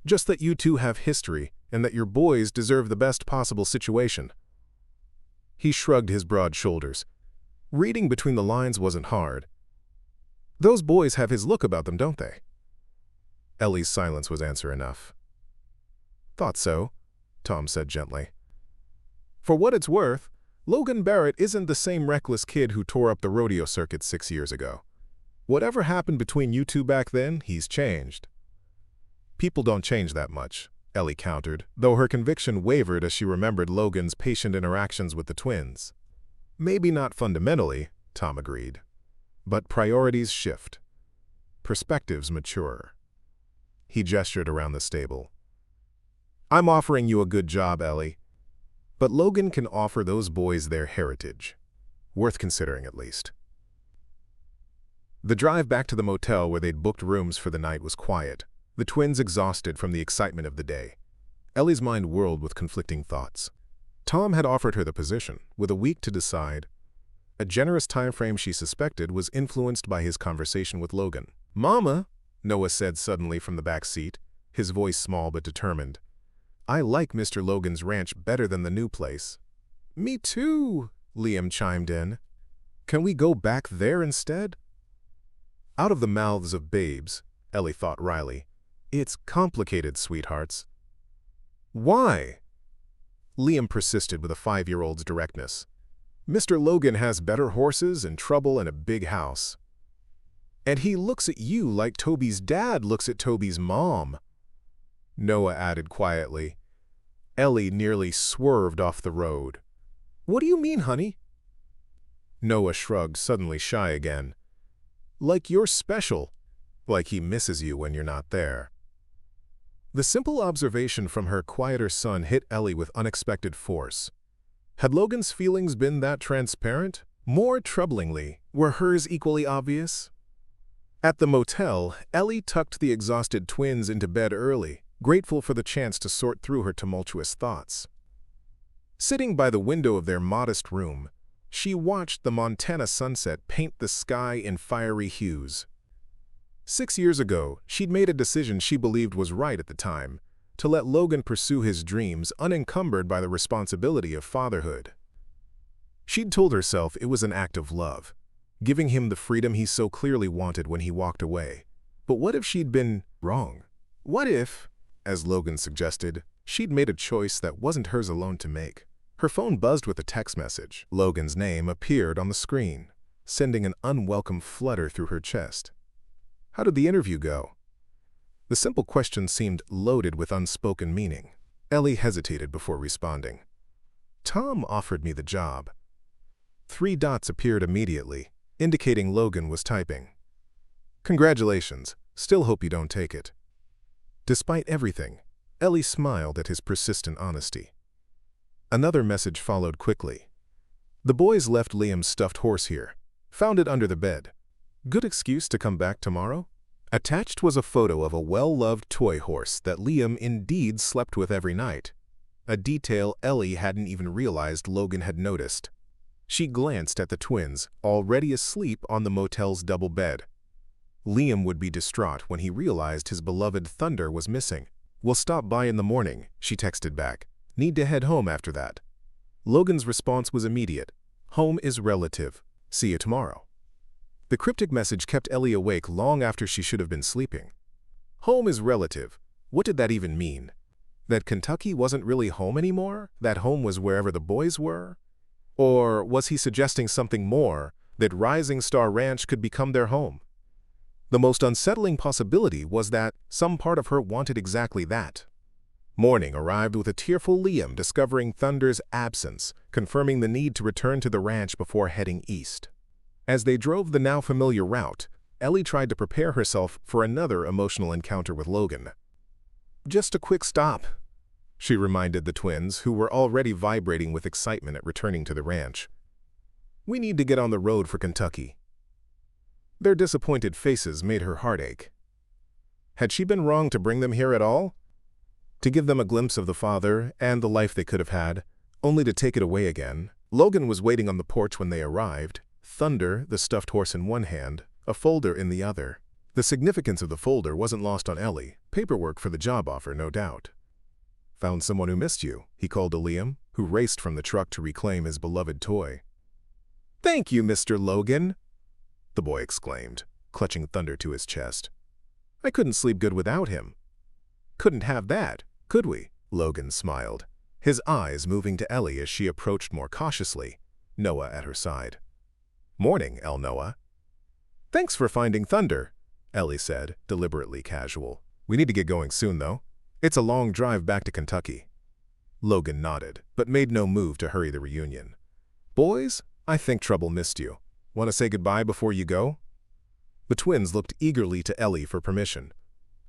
"Just that you two have history and that your boys deserve the best possible situation." He shrugged his broad shoulders. Reading between the lines wasn't hard. "Those boys have his look about them, don't they?" Ellie's silence was answer enough. "Thought so," Tom said gently. "For what it's worth, Logan Barrett isn't the same reckless kid who tore up the rodeo circuit 6 years ago. Whatever happened between you two back then, he's changed." "People don't change that much," Ellie countered, though her conviction wavered as she remembered Logan's patient interactions with the twins. "Maybe not fundamentally," Tom agreed. "But priorities shift. Perspectives mature." He gestured around the stable. "I'm offering you a good job, Ellie. But Logan can offer those boys their heritage. Worth considering, at least." The drive back to the motel where they'd booked rooms for the night was quiet, the twins exhausted from the excitement of the day. Ellie's mind whirled with conflicting thoughts. Tom had offered her the position, with a week to decide. A generous time frame she suspected was influenced by his conversation with Logan. "Mama," Noah said suddenly from the back seat, his voice small but determined, "I like Mr. Logan's ranch better than the new place." "Me too," Liam chimed in. "Can we go back there instead?" Out of the mouths of babes, Ellie thought wryly. "It's complicated, sweethearts." "Why?" Liam persisted with a 5-year-old's directness. "Mr. Logan has better horses and trouble and a big house. And he looks at you like Toby's dad looks at Toby's mom," Noah added quietly. Ellie nearly swerved off the road. "What do you mean, honey?" Noah shrugged, suddenly shy again. "Like you're special. Like he misses you when you're not there." The simple observation from her quieter son hit Ellie with unexpected force. Had Logan's feelings been that transparent? More troublingly, were hers equally obvious? At the motel, Ellie tucked the exhausted twins into bed early, grateful for the chance to sort through her tumultuous thoughts. Sitting by the window of their modest room, she watched the Montana sunset paint the sky in fiery hues. 6 years ago, she'd made a decision she believed was right at the time, to let Logan pursue his dreams unencumbered by the responsibility of fatherhood. She'd told herself it was an act of love, giving him the freedom he so clearly wanted when he walked away. But what if she'd been wrong? What if, as Logan suggested, she'd made a choice that wasn't hers alone to make? Her phone buzzed with a text message. Logan's name appeared on the screen, sending an unwelcome flutter through her chest. How did the interview go? The simple question seemed loaded with unspoken meaning. Ellie hesitated before responding. "Tom offered me the job." 3 dots appeared immediately, indicating Logan was typing. "Congratulations. Still hope you don't take it." Despite everything, Ellie smiled at his persistent honesty. Another message followed quickly. The boys left Liam's stuffed horse here. Found it under the bed. Good excuse to come back tomorrow? Attached was a photo of a well-loved toy horse that Liam indeed slept with every night. A detail Ellie hadn't even realized Logan had noticed. She glanced at the twins, already asleep on the motel's double bed. Liam would be distraught when he realized his beloved Thunder was missing. "We'll stop by in the morning," she texted back. "Need to head home after that." Logan's response was immediate. "Home is relative. See you tomorrow." The cryptic message kept Ellie awake long after she should have been sleeping. Home is relative. What did that even mean? That Kentucky wasn't really home anymore? That home was wherever the boys were? Or was he suggesting something more, that Rising Star Ranch could become their home? The most unsettling possibility was that some part of her wanted exactly that. Morning arrived with a tearful Liam discovering Thunder's absence, confirming the need to return to the ranch before heading east. As they drove the now familiar route, Ellie tried to prepare herself for another emotional encounter with Logan. "Just a quick stop," she reminded the twins, who were already vibrating with excitement at returning to the ranch. "We need to get on the road for Kentucky." Their disappointed faces made her heart ache. Had she been wrong to bring them here at all? To give them a glimpse of the father and the life they could have had, only to take it away again. Logan was waiting on the porch when they arrived, Thunder, the stuffed horse in one hand, a folder in the other. The significance of the folder wasn't lost on Ellie, paperwork for the job offer, no doubt. "Found someone who missed you," he called to Liam, who raced from the truck to reclaim his beloved toy. "Thank you, Mr. Logan," the boy exclaimed, clutching Thunder to his chest. "I couldn't sleep good without him." "Couldn't have that, could we?" Logan smiled, his eyes moving to Ellie as she approached more cautiously, Noah at her side. "Morning, El Noah." "Thanks for finding Thunder," Ellie said, deliberately casual. "We need to get going soon, though. It's a long drive back to Kentucky." Logan nodded, but made no move to hurry the reunion. "Boys, I think trouble missed you. Want to say goodbye before you go?" The twins looked eagerly to Ellie for permission.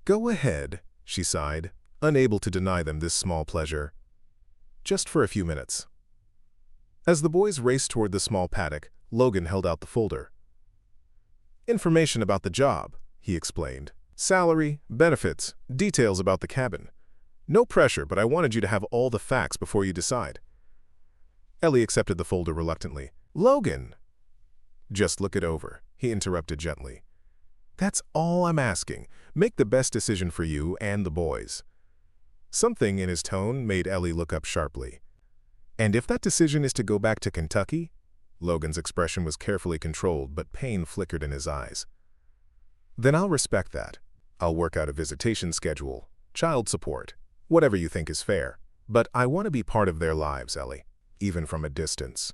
"Go ahead," she sighed, unable to deny them this small pleasure. "Just for a few minutes." As the boys raced toward the small paddock, Logan held out the folder. "Information about the job," he explained. "Salary, benefits, details about the cabin. No pressure, but I wanted you to have all the facts before you decide." Ellie accepted the folder reluctantly. "Logan!" "Just look it over," he interrupted gently. "That's all I'm asking. Make the best decision for you and the boys." Something in his tone made Ellie look up sharply. "And if that decision is to go back to Kentucky?" Logan's expression was carefully controlled, but pain flickered in his eyes. "Then I'll respect that. I'll work out a visitation schedule, child support, whatever you think is fair. But I want to be part of their lives, Ellie, even from a distance."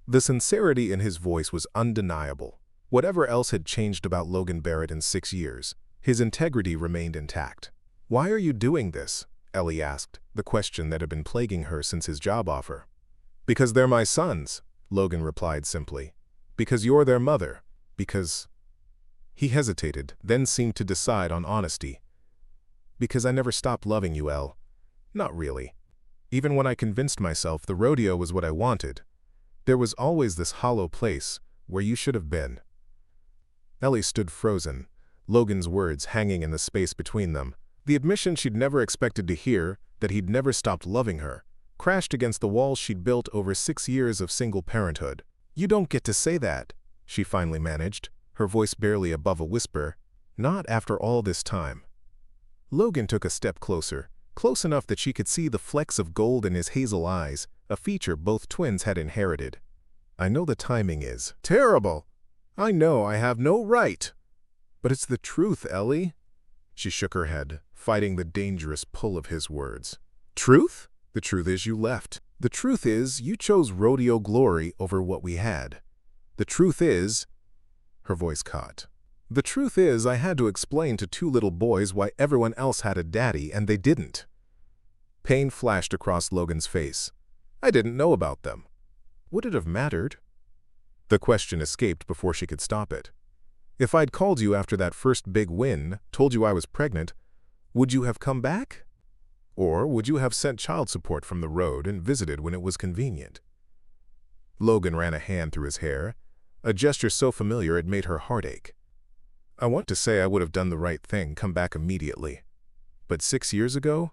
The sincerity in his voice was undeniable. Whatever else had changed about Logan Barrett in 6 years, his integrity remained intact. "Why are you doing this?" Ellie asked, the question that had been plaguing her since his job offer. "Because they're my sons," Logan replied simply. "Because you're their mother. Because—" He hesitated, then seemed to decide on honesty. "Because I never stopped loving you, Elle. Not really. Even when I convinced myself the rodeo was what I wanted, there was always this hollow place where you should have been." Ellie stood frozen, Logan's words hanging in the space between them. The admission she'd never expected to hear, that he'd never stopped loving her, crashed against the walls she'd built over 6 years of single parenthood. "You don't get to say that," she finally managed, her voice barely above a whisper. "Not after all this time." Logan took a step closer, close enough that she could see the flecks of gold in his hazel eyes, a feature both twins had inherited. "I know the timing is terrible. I know I have no right. But it's the truth, Ellie." She shook her head, fighting the dangerous pull of his words. "Truth? The truth is you left. The truth is you chose rodeo glory over what we had. The truth is—" Her voice caught. "The truth is I had to explain to 2 little boys why everyone else had a daddy and they didn't." Pain flashed across Logan's face. "I didn't know about them." Would it have mattered? The question escaped before she could stop it. "If I'd called you after that first big win, told you I was pregnant, would you have come back? Or would you have sent child support from the road and visited when it was convenient?" Logan ran a hand through his hair, a gesture so familiar it made her heart ache. I want to say I would have done the right thing, come back immediately. But 6 years ago?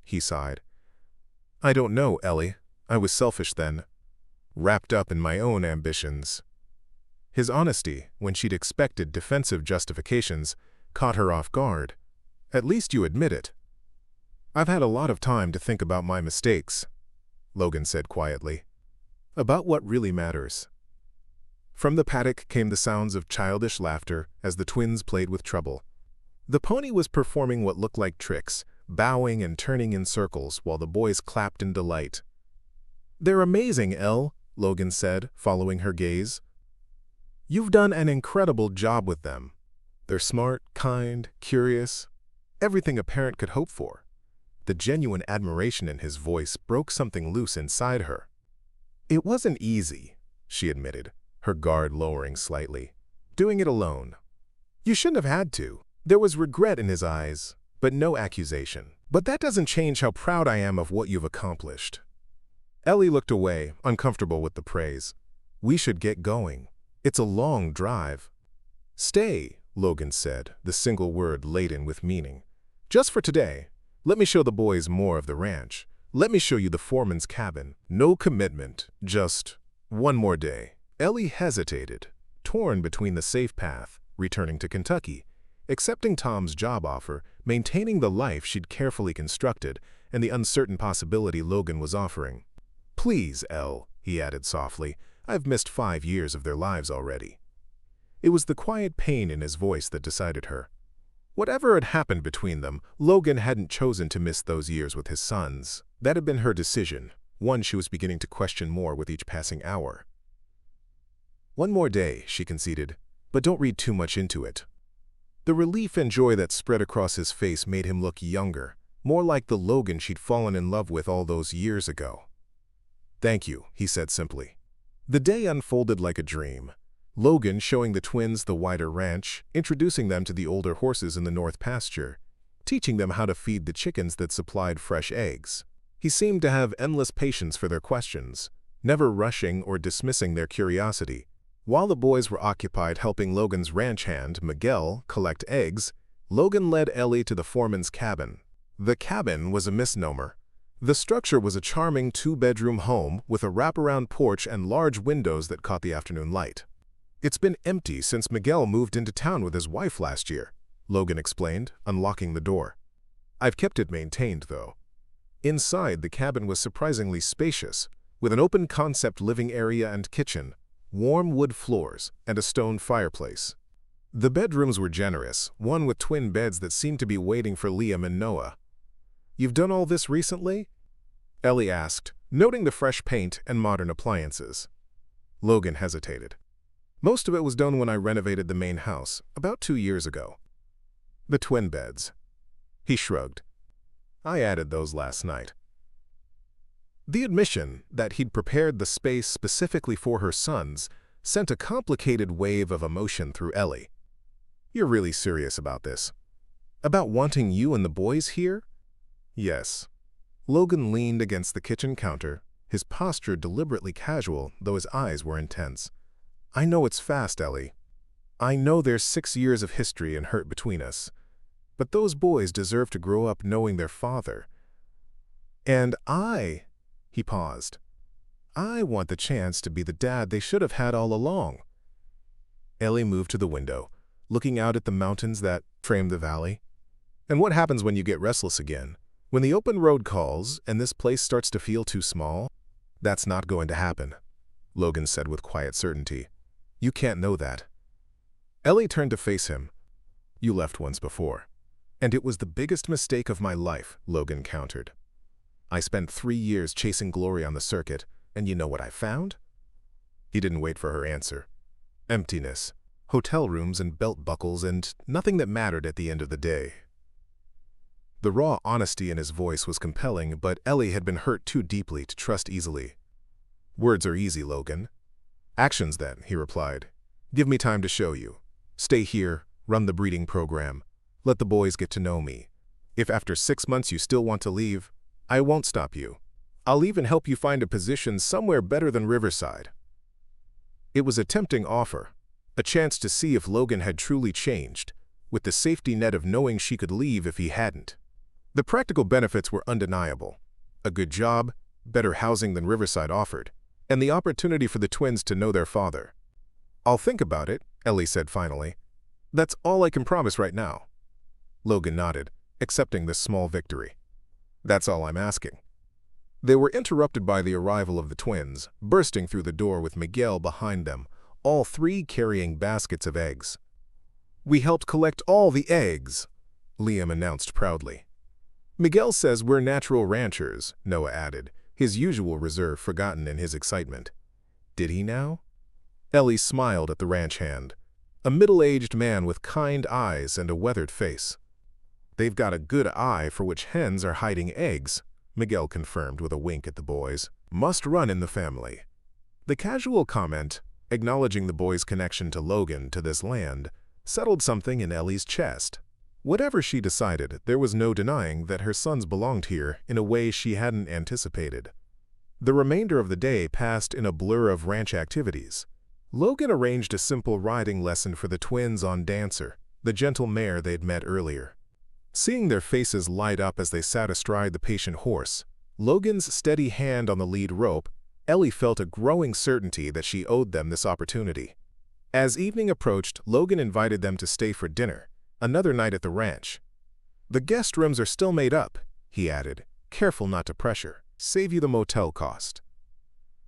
He sighed. I don't know, Ellie. I was selfish then, wrapped up in my own ambitions. His honesty, when she'd expected defensive justifications, caught her off guard. At least you admit it. I've had a lot of time to think about my mistakes, Logan said quietly. About what really matters. From the paddock came the sounds of childish laughter as the twins played with trouble. The pony was performing what looked like tricks, bowing and turning in circles while the boys clapped in delight. They're amazing, Elle, Logan said, following her gaze. You've done an incredible job with them. They're smart, kind, curious, everything a parent could hope for. The genuine admiration in his voice broke something loose inside her. It wasn't easy, she admitted, her guard lowering slightly. Doing it alone. You shouldn't have had to. There was regret in his eyes, but no accusation. But that doesn't change how proud I am of what you've accomplished. Ellie looked away, uncomfortable with the praise. We should get going. It's a long drive. Stay, Logan said, the single word laden with meaning. Just for today. Let me show the boys more of the ranch. Let me show you the foreman's cabin. No commitment, just one more day. Ellie hesitated, torn between the safe path, returning to Kentucky, accepting Tom's job offer, maintaining the life she'd carefully constructed, and the uncertain possibility Logan was offering. Please, Elle, he added softly, I've missed 5 years of their lives already. It was the quiet pain in his voice that decided her. Whatever had happened between them, Logan hadn't chosen to miss those years with his sons. That had been her decision, one she was beginning to question more with each passing hour. One more day, she conceded, but don't read too much into it. The relief and joy that spread across his face made him look younger, more like the Logan she'd fallen in love with all those years ago. Thank you, he said simply. The day unfolded like a dream. Logan showing the twins the wider ranch, introducing them to the older horses in the north pasture, teaching them how to feed the chickens that supplied fresh eggs. He seemed to have endless patience for their questions, never rushing or dismissing their curiosity. While the boys were occupied helping Logan's ranch hand, Miguel, collect eggs, Logan led Ellie to the foreman's cabin. The cabin was a misnomer. The structure was a charming 2-bedroom home with a wraparound porch and large windows that caught the afternoon light. It's been empty since Miguel moved into town with his wife last year, Logan explained, unlocking the door. I've kept it maintained, though. Inside, the cabin was surprisingly spacious, with an open-concept living area and kitchen, warm wood floors, and a stone fireplace. The bedrooms were generous, one with twin beds that seemed to be waiting for Liam and Noah. You've done all this recently? Ellie asked, noting the fresh paint and modern appliances. Logan hesitated. Most of it was done when I renovated the main house, about 2 years ago. The twin beds. He shrugged. I added those last night. The admission that he'd prepared the space specifically for her sons sent a complicated wave of emotion through Ellie. You're really serious about this? About wanting you and the boys here? Yes. Logan leaned against the kitchen counter, his posture deliberately casual, though his eyes were intense. I know it's fast, Ellie. I know there's 6 years of history and hurt between us. But those boys deserve to grow up knowing their father. And he paused. I want the chance to be the dad they should have had all along. Ellie moved to the window, looking out at the mountains that framed the valley. And what happens when you get restless again? When the open road calls and this place starts to feel too small? That's not going to happen, Logan said with quiet certainty. You can't know that. Ellie turned to face him. You left once before. And it was the biggest mistake of my life, Logan countered. I spent 3 years chasing glory on the circuit, and you know what I found? He didn't wait for her answer. Emptiness, hotel rooms and belt buckles, and nothing that mattered at the end of the day. The raw honesty in his voice was compelling, but Ellie had been hurt too deeply to trust easily. Words are easy, Logan. Actions, then, he replied. Give me time to show you. Stay here, run the breeding program. Let the boys get to know me. If after 6 months you still want to leave, I won't stop you. I'll even help you find a position somewhere better than Riverside." It was a tempting offer, a chance to see if Logan had truly changed, with the safety net of knowing she could leave if he hadn't. The practical benefits were undeniable: a good job, better housing than Riverside offered, and the opportunity for the twins to know their father. "I'll think about it," Ellie said finally. "That's all I can promise right now." Logan nodded, accepting this small victory. "That's all I'm asking." They were interrupted by the arrival of the twins, bursting through the door with Miguel behind them, all three carrying baskets of eggs. "We helped collect all the eggs," Liam announced proudly. "Miguel says we're natural ranchers," Noah added, his usual reserve forgotten in his excitement. Did he now? Ellie smiled at the ranch hand, a middle-aged man with kind eyes and a weathered face. "They've got a good eye for which hens are hiding eggs," Miguel confirmed with a wink at the boys. "Must run in the family." The casual comment, acknowledging the boys' connection to Logan, to this land, settled something in Ellie's chest. Whatever she decided, there was no denying that her sons belonged here in a way she hadn't anticipated. The remainder of the day passed in a blur of ranch activities. Logan arranged a simple riding lesson for the twins on Dancer, the gentle mare they'd met earlier. Seeing their faces light up as they sat astride the patient horse, Logan's steady hand on the lead rope, Ellie felt a growing certainty that she owed them this opportunity. As evening approached, Logan invited them to stay for dinner, another night at the ranch. "The guest rooms are still made up," he added, careful not to pressure. "Save you the motel cost."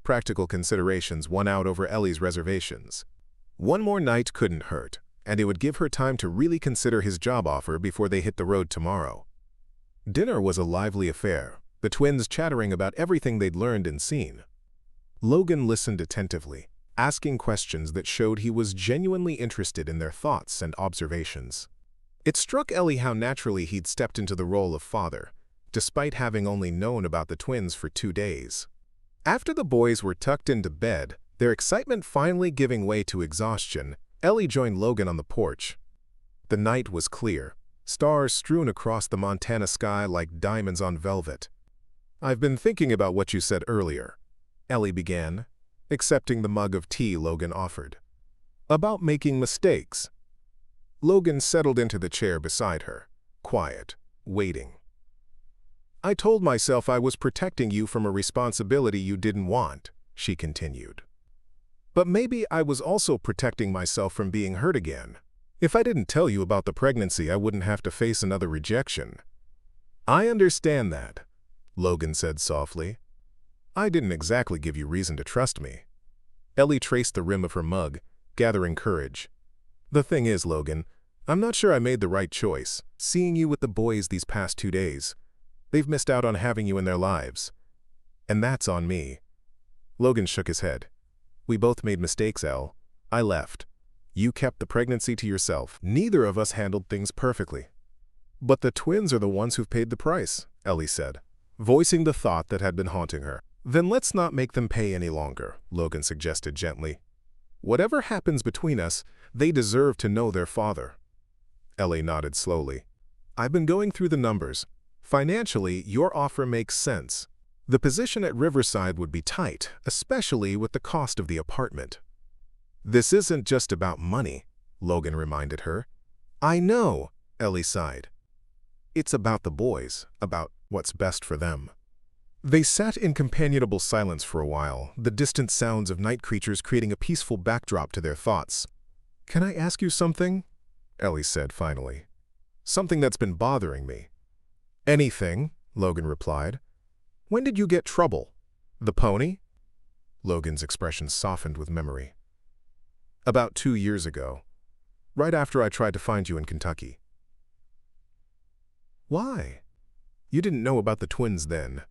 Practical considerations won out over Ellie's reservations. One more night couldn't hurt, and it would give her time to really consider his job offer before they hit the road tomorrow. Dinner was a lively affair, the twins chattering about everything they'd learned and seen. Logan listened attentively, asking questions that showed he was genuinely interested in their thoughts and observations. It struck Ellie how naturally he'd stepped into the role of father, despite having only known about the twins for 2 days. After the boys were tucked into bed, their excitement finally giving way to exhaustion, Ellie joined Logan on the porch. The night was clear, stars strewn across the Montana sky like diamonds on velvet. "I've been thinking about what you said earlier," Ellie began, accepting the mug of tea Logan offered. "About making mistakes." Logan settled into the chair beside her, quiet, waiting. "I told myself I was protecting you from a responsibility you didn't want," she continued. "But maybe I was also protecting myself from being hurt again. If I didn't tell you about the pregnancy, I wouldn't have to face another rejection." "I understand that," Logan said softly. "I didn't exactly give you reason to trust me." Ellie traced the rim of her mug, gathering courage. "The thing is, Logan, I'm not sure I made the right choice, seeing you with the boys these past 2 days. They've missed out on having you in their lives. And that's on me." Logan shook his head. "We both made mistakes, Elle. I left. You kept the pregnancy to yourself. Neither of us handled things perfectly." "But the twins are the ones who've paid the price," Ellie said, voicing the thought that had been haunting her. "Then let's not make them pay any longer," Logan suggested gently. "Whatever happens between us, they deserve to know their father." Ellie nodded slowly. "I've been going through the numbers. Financially, your offer makes sense. The position at Riverside would be tight, especially with the cost of the apartment." "This isn't just about money," Logan reminded her. "I know," Ellie sighed. "It's about the boys, about what's best for them." They sat in companionable silence for a while, the distant sounds of night creatures creating a peaceful backdrop to their thoughts. "Can I ask you something?" Ellie said finally. "Something that's been bothering me." "Anything," Logan replied. "When did you get trouble? The pony?" Logan's expression softened with memory. "About 2 years ago, right after I tried to find you in Kentucky." "Why? You didn't know about the twins then."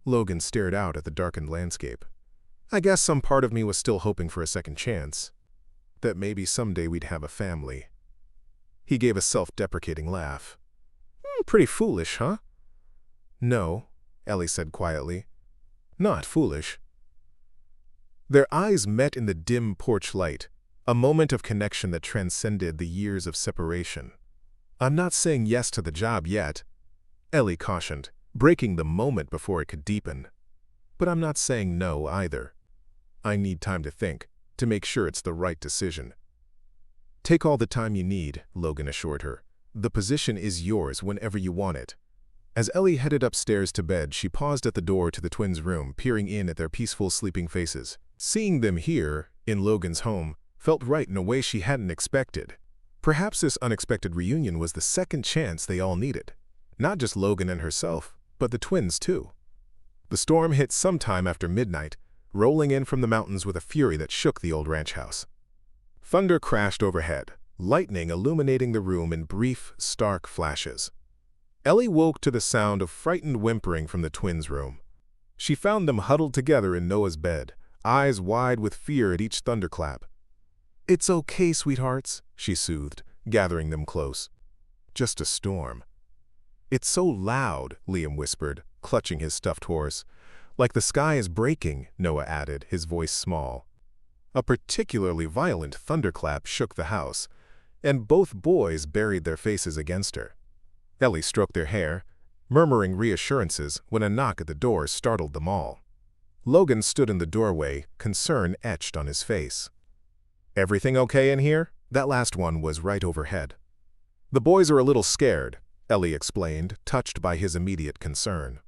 Logan stared out at the darkened landscape. "I guess some part of me was still hoping for a second chance. That maybe someday we'd have a family." He gave a self-deprecating laugh. "Pretty foolish, huh?" "No," Ellie said quietly. "Not foolish." Their eyes met in the dim porch light, a moment of connection that transcended the years of separation. "I'm not saying yes to the job yet," Ellie cautioned, breaking the moment before it could deepen. But I'm not saying no either. I need time to think, to make sure it's the right decision. Take all the time you need, Logan assured her. The position is yours whenever you want it. As Ellie headed upstairs to bed, she paused at the door to the twins' room, peering in at their peaceful sleeping faces. Seeing them here, in Logan's home, felt right in a way she hadn't expected. Perhaps this unexpected reunion was the second chance they all needed. Not just Logan and herself, but the twins too. The storm hit sometime after midnight, rolling in from the mountains with a fury that shook the old ranch house. Thunder crashed overhead, lightning illuminating the room in brief, stark flashes. Ellie woke to the sound of frightened whimpering from the twins' room. She found them huddled together in Noah's bed, eyes wide with fear at each thunderclap. "It's okay, sweethearts," she soothed, gathering them close. "Just a storm." "It's so loud," Liam whispered, clutching his stuffed horse. "Like the sky is breaking," Noah added, his voice small. A particularly violent thunderclap shook the house, and both boys buried their faces against her. Ellie stroked their hair, murmuring reassurances when a knock at the door startled them all. Logan stood in the doorway, concern etched on his face. "Everything okay in here?" That last one was right overhead. "The boys are a little scared," Ellie explained, touched by his immediate concern.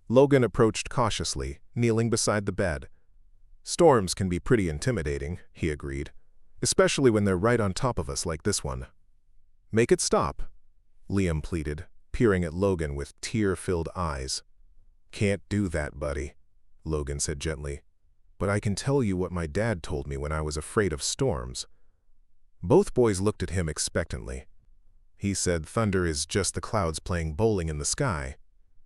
Logan approached cautiously, kneeling beside the bed. "Storms can be pretty intimidating," he agreed, "especially when they're right on top of us like this one." "Make it stop," Liam pleaded, peering at Logan with tear-filled eyes. "Can't do that, buddy," Logan said gently. "But I can tell you what my dad told me when I was afraid of storms." Both boys looked at him expectantly. "He said thunder is just the clouds playing bowling in the sky,"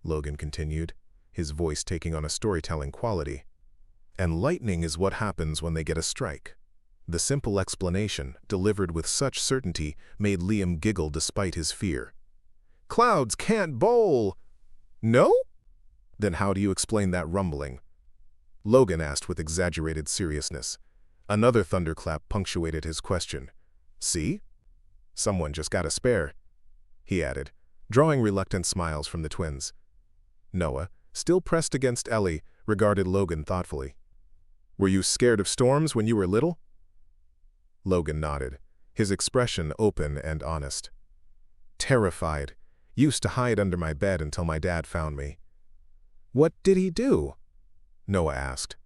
Logan continued, his voice taking on a storytelling quality. "And lightning is what happens when they get a strike." The simple explanation, delivered with such certainty, made Liam giggle despite his fear. "Clouds can't bowl!" "No? Then how do you explain that rumbling?" Logan asked with exaggerated seriousness. Another thunderclap punctuated his question. "See? Someone just got a spare," he added, drawing reluctant smiles from the twins. Noah, still pressed against Ellie, regarded Logan thoughtfully. "Were you scared of storms when you were little?" Logan nodded, his expression open and honest. "Terrified. Used to hide under my bed until my dad found me." "What did he do?" Noah asked.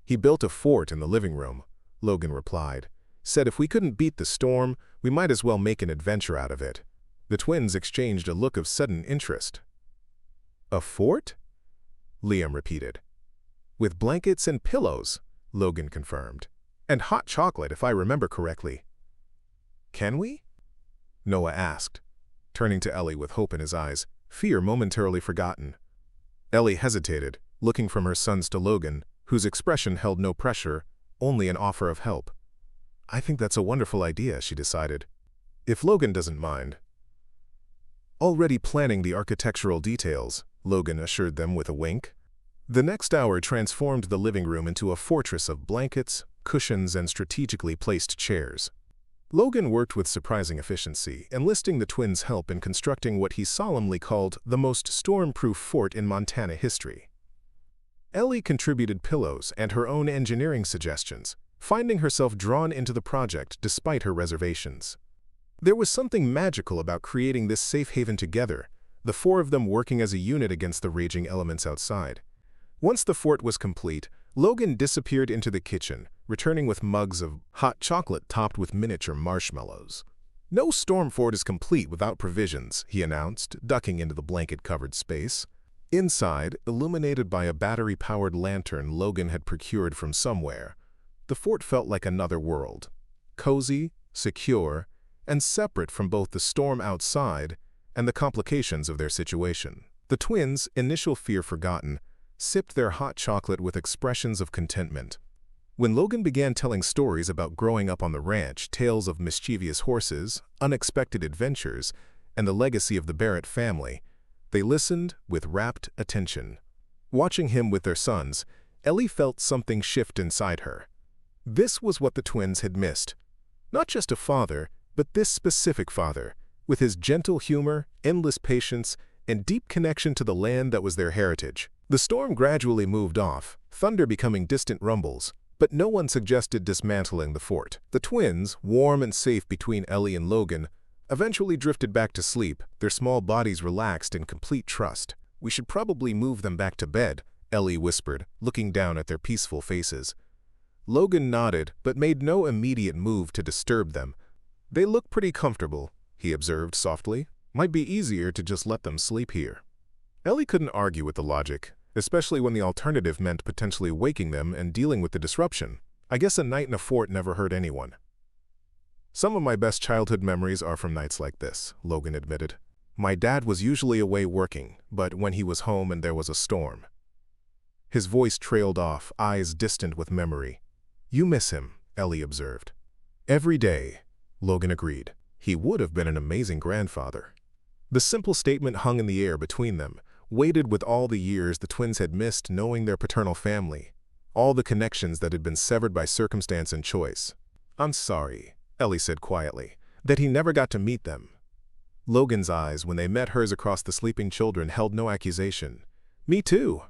"He built a fort in the living room," Logan replied. "Said if we couldn't beat the storm, we might as well make an adventure out of it." The twins exchanged a look of sudden interest. "A fort?" Liam repeated. "With blankets and pillows," Logan confirmed. "And hot chocolate, if I remember correctly." "Can we?" Noah asked, turning to Ellie with hope in his eyes, fear momentarily forgotten. Ellie hesitated, looking from her sons to Logan, whose expression held no pressure, only an offer of help. "I think that's a wonderful idea," she decided. "If Logan doesn't mind." "Already planning the architectural details," Logan assured them with a wink. The next hour transformed the living room into a fortress of blankets, cushions, and strategically placed chairs. Logan worked with surprising efficiency, enlisting the twins' help in constructing what he solemnly called the most storm-proof fort in Montana history. Ellie contributed pillows and her own engineering suggestions, finding herself drawn into the project despite her reservations. There was something magical about creating this safe haven together, the four of them working as a unit against the raging elements outside. Once the fort was complete, Logan disappeared into the kitchen, returning with mugs of hot chocolate topped with miniature marshmallows. "No storm fort is complete without provisions," he announced, ducking into the blanket-covered space. Inside, illuminated by a battery-powered lantern Logan had procured from somewhere, the fort felt like another world. Cozy, secure, and separate from both the storm outside and the complications of their situation. The twins, initial fear forgotten, sipped their hot chocolate with expressions of contentment. When Logan began telling stories about growing up on the ranch, tales of mischievous horses, unexpected adventures, and the legacy of the Barrett family, they listened with rapt attention. Watching him with their sons, Ellie felt something shift inside her. This was what the twins had missed. Not just a father, but this specific father, with his gentle humor, endless patience, and deep connection to the land that was their heritage. The storm gradually moved off, thunder becoming distant rumbles, but no one suggested dismantling the fort. The twins, warm and safe between Ellie and Logan, eventually drifted back to sleep, their small bodies relaxed in complete trust. "We should probably move them back to bed," Ellie whispered, looking down at their peaceful faces. Logan nodded, but made no immediate move to disturb them. "They look pretty comfortable," he observed softly. "Might be easier to just let them sleep here." Ellie couldn't argue with the logic, especially when the alternative meant potentially waking them and dealing with the disruption. "I guess a night in a fort never hurt anyone." "Some of my best childhood memories are from nights like this," Logan admitted. "My dad was usually away working, but when he was home and there was a storm." His voice trailed off, eyes distant with memory. "You miss him," Ellie observed. "Every day," Logan agreed. He would have been an amazing grandfather. The simple statement hung in the air between them, weighted with all the years the twins had missed knowing their paternal family, all the connections that had been severed by circumstance and choice. "I'm sorry," Ellie said quietly, "that he never got to meet them." Logan's eyes, when they met hers across the sleeping children, held no accusation. "Me too.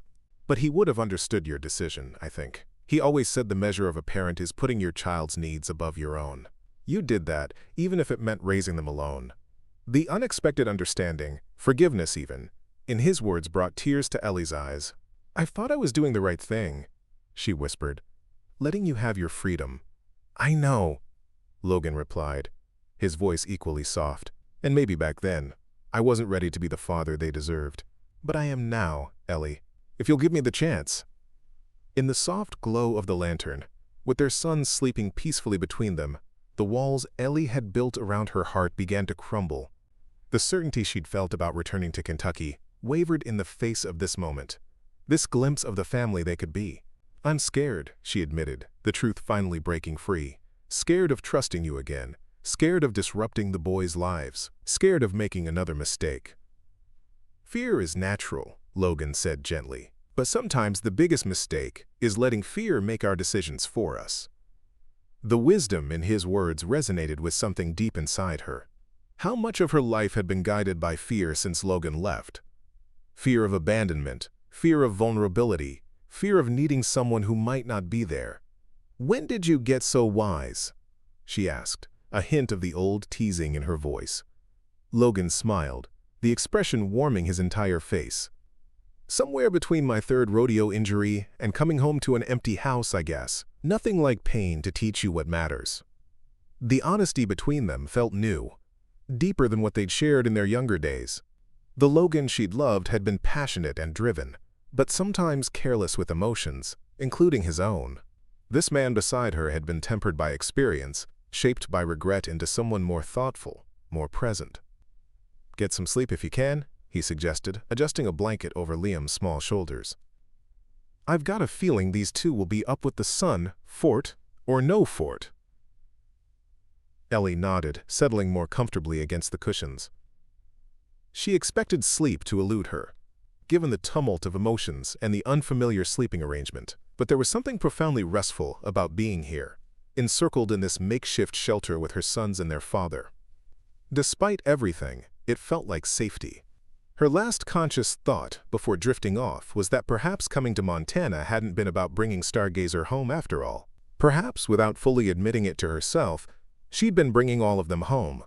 But he would have understood your decision, I think. He always said the measure of a parent is putting your child's needs above your own. You did that, even if it meant raising them alone." The unexpected understanding, forgiveness even, in his words brought tears to Ellie's eyes. "I thought I was doing the right thing," she whispered. "Letting you have your freedom." "I know," Logan replied, his voice equally soft. "And maybe back then, I wasn't ready to be the father they deserved. But I am now, Ellie, if you'll give me the chance." In the soft glow of the lantern, with their sons sleeping peacefully between them, the walls Ellie had built around her heart began to crumble. The certainty she'd felt about returning to Kentucky wavered in the face of this moment, this glimpse of the family they could be. "I'm scared," she admitted, the truth finally breaking free. "Scared of trusting you again, scared of disrupting the boys' lives, scared of making another mistake." "Fear is natural," Logan said gently, "but sometimes the biggest mistake is letting fear make our decisions for us." The wisdom in his words resonated with something deep inside her. How much of her life had been guided by fear since Logan left? Fear of abandonment, fear of vulnerability, fear of needing someone who might not be there. "When did you get so wise?" she asked, a hint of the old teasing in her voice. Logan smiled, the expression warming his entire face. "Somewhere between my third rodeo injury and coming home to an empty house, I guess. Nothing like pain to teach you what matters." The honesty between them felt new, deeper than what they'd shared in their younger days. The Logan she'd loved had been passionate and driven, but sometimes careless with emotions, including his own. This man beside her had been tempered by experience, shaped by regret into someone more thoughtful, more present. "Get some sleep if you can," he suggested, adjusting a blanket over Liam's small shoulders. "I've got a feeling these two will be up with the sun, fort or no fort." Ellie nodded, settling more comfortably against the cushions. She expected sleep to elude her, given the tumult of emotions and the unfamiliar sleeping arrangement, but there was something profoundly restful about being here, encircled in this makeshift shelter with her sons and their father. Despite everything, it felt like safety. Her last conscious thought before drifting off was that perhaps coming to Montana hadn't been about bringing Stargazer home after all. Perhaps, without fully admitting it to herself, she'd been bringing all of them home.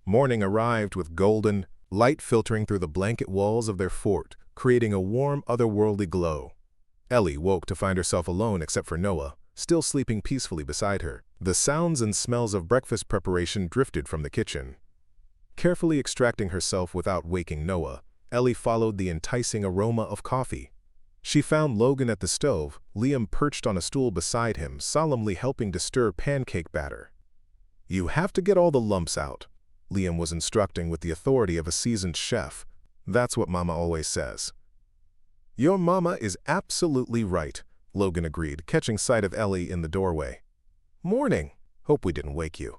Morning arrived with golden light filtering through the blanket walls of their fort, creating a warm, otherworldly glow. Ellie woke to find herself alone except for Noah, still sleeping peacefully beside her. The sounds and smells of breakfast preparation drifted from the kitchen. Carefully extracting herself without waking Noah, Ellie followed the enticing aroma of coffee. She found Logan at the stove, Liam perched on a stool beside him, solemnly helping to stir pancake batter. "You have to get all the lumps out," Liam was instructing with the authority of a seasoned chef. "That's what Mama always says." "Your Mama is absolutely right," Logan agreed, catching sight of Ellie in the doorway. "Morning. Hope we didn't wake you."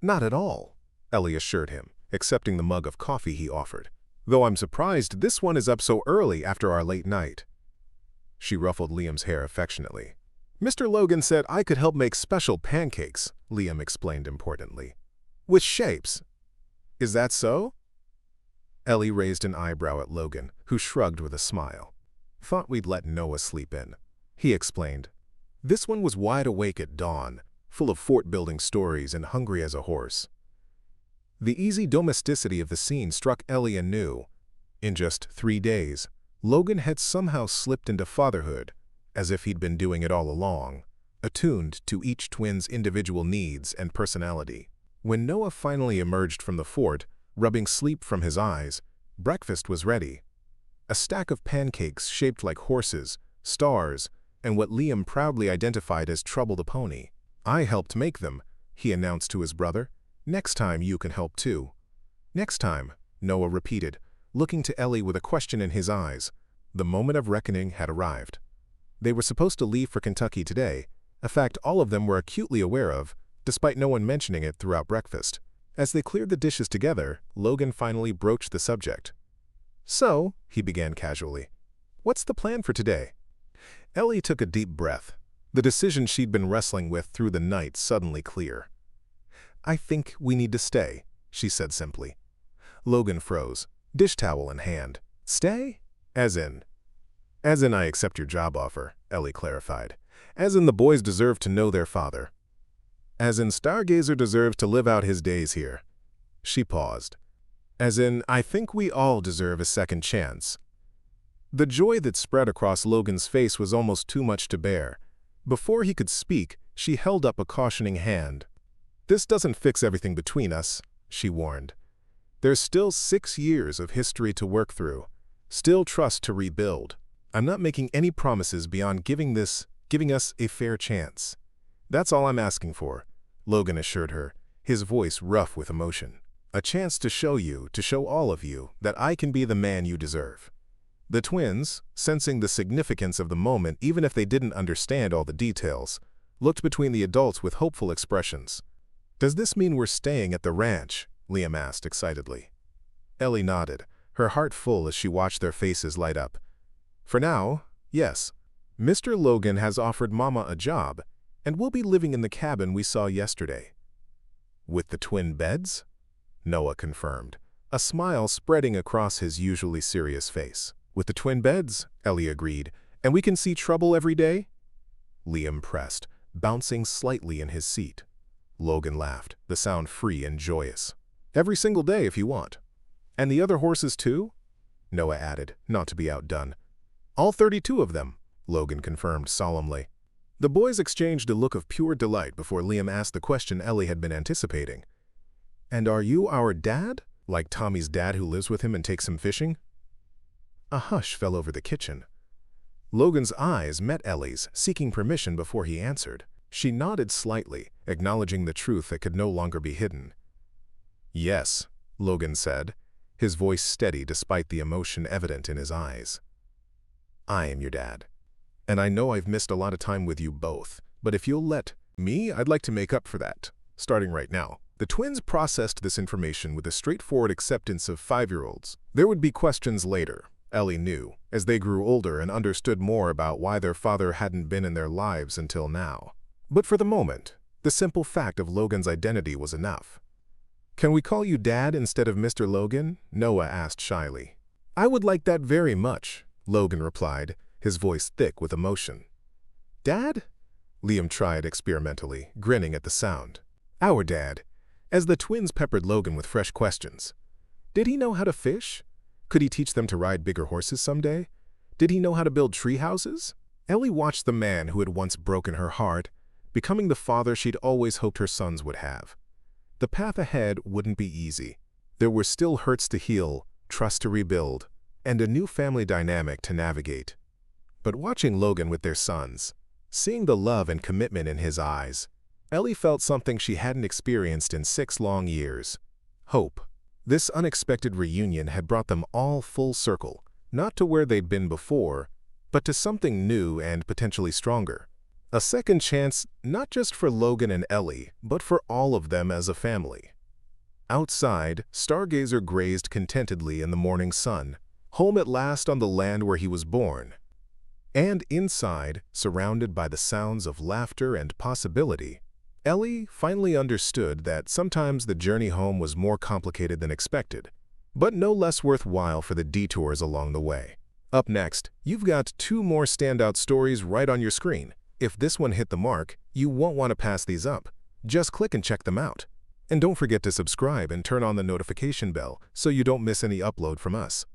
"Not at all," Ellie assured him, accepting the mug of coffee he offered. "Though I'm surprised this one is up so early after our late night." She ruffled Liam's hair affectionately. "Mr. Logan said I could help make special pancakes," Liam explained importantly. "With shapes. Is that so?" Ellie raised an eyebrow at Logan, who shrugged with a smile. "Thought we'd let Noah sleep in," he explained. This one was wide awake at dawn, full of fort-building stories and hungry as a horse. The easy domesticity of the scene struck Ellie anew. In just 3 days, Logan had somehow slipped into fatherhood, as if he'd been doing it all along, attuned to each twin's individual needs and personality. When Noah finally emerged from the fort, rubbing sleep from his eyes, breakfast was ready. A stack of pancakes shaped like horses, stars, and what Liam proudly identified as Trouble the pony. "I helped make them," he announced to his brother. "Next time you can help too." "Next time," Noah repeated, looking to Ellie with a question in his eyes. The moment of reckoning had arrived. They were supposed to leave for Kentucky today, a fact all of them were acutely aware of, despite no one mentioning it throughout breakfast. As they cleared the dishes together, Logan finally broached the subject. "So," he began casually, "what's the plan for today?" Ellie took a deep breath, the decision she'd been wrestling with through the night suddenly clear. "I think we need to stay," she said simply. Logan froze, dish towel in hand. "Stay? As in I accept your job offer," Ellie clarified. "As in the boys deserve to know their father. As in Stargazer deserves to live out his days here." She paused. "As in, I think we all deserve a second chance." The joy that spread across Logan's face was almost too much to bear. Before he could speak, she held up a cautioning hand. "This doesn't fix everything between us," she warned. "There's still 6 years of history to work through, still trust to rebuild. I'm not making any promises beyond giving us a fair chance. That's all I'm asking for," Logan assured her, his voice rough with emotion. "A chance to show all of you, that I can be the man you deserve." The twins, sensing the significance of the moment even if they didn't understand all the details, looked between the adults with hopeful expressions. "Does this mean we're staying at the ranch?" Liam asked excitedly. Ellie nodded, her heart full as she watched their faces light up. "For now, yes. Mr. Logan has offered Mama a job, and we'll be living in the cabin we saw yesterday." "With the twin beds?" Noah confirmed, a smile spreading across his usually serious face. "With the twin beds," Ellie agreed, "and we can see Trouble every day?" Liam pressed, bouncing slightly in his seat. Logan laughed, the sound free and joyous. "Every single day if you want." "And the other horses too?" Noah added, not to be outdone. "All 32 of them," Logan confirmed solemnly. The boys exchanged a look of pure delight before Liam asked the question Ellie had been anticipating. "And are you our dad? Like Tommy's dad who lives with him and takes him fishing?" A hush fell over the kitchen. Logan's eyes met Ellie's, seeking permission before he answered. She nodded slightly, acknowledging the truth that could no longer be hidden. "Yes," Logan said, his voice steady despite the emotion evident in his eyes. "I am your dad. And I know I've missed a lot of time with you both, but if you'll let me, I'd like to make up for that, starting right now." The twins processed this information with a straightforward acceptance of 5-year-olds. There would be questions later, Ellie knew, as they grew older and understood more about why their father hadn't been in their lives until now. But for the moment, the simple fact of Logan's identity was enough. "Can we call you Dad instead of Mr. Logan?" Noah asked shyly. "I would like that very much," Logan replied, his voice thick with emotion. "Dad?" Liam tried experimentally, grinning at the sound. "Our dad," as the twins peppered Logan with fresh questions. Did he know how to fish? Could he teach them to ride bigger horses someday? Did he know how to build tree houses? Ellie watched the man who had once broken her heart, becoming the father she'd always hoped her sons would have. The path ahead wouldn't be easy. There were still hurts to heal, trust to rebuild, and a new family dynamic to navigate. But watching Logan with their sons, seeing the love and commitment in his eyes, Ellie felt something she hadn't experienced in 6 long years: hope. This unexpected reunion had brought them all full circle, not to where they'd been before, but to something new and potentially stronger. A second chance not just for Logan and Ellie, but for all of them as a family. Outside, Stargazer grazed contentedly in the morning sun, home at last on the land where he was born. And inside, surrounded by the sounds of laughter and possibility, Ellie finally understood that sometimes the journey home was more complicated than expected, but no less worthwhile for the detours along the way. Up next, you've got 2 more standout stories right on your screen. If this one hit the mark, you won't want to pass these up. Just click and check them out. And don't forget to subscribe and turn on the notification bell so you don't miss any upload from us.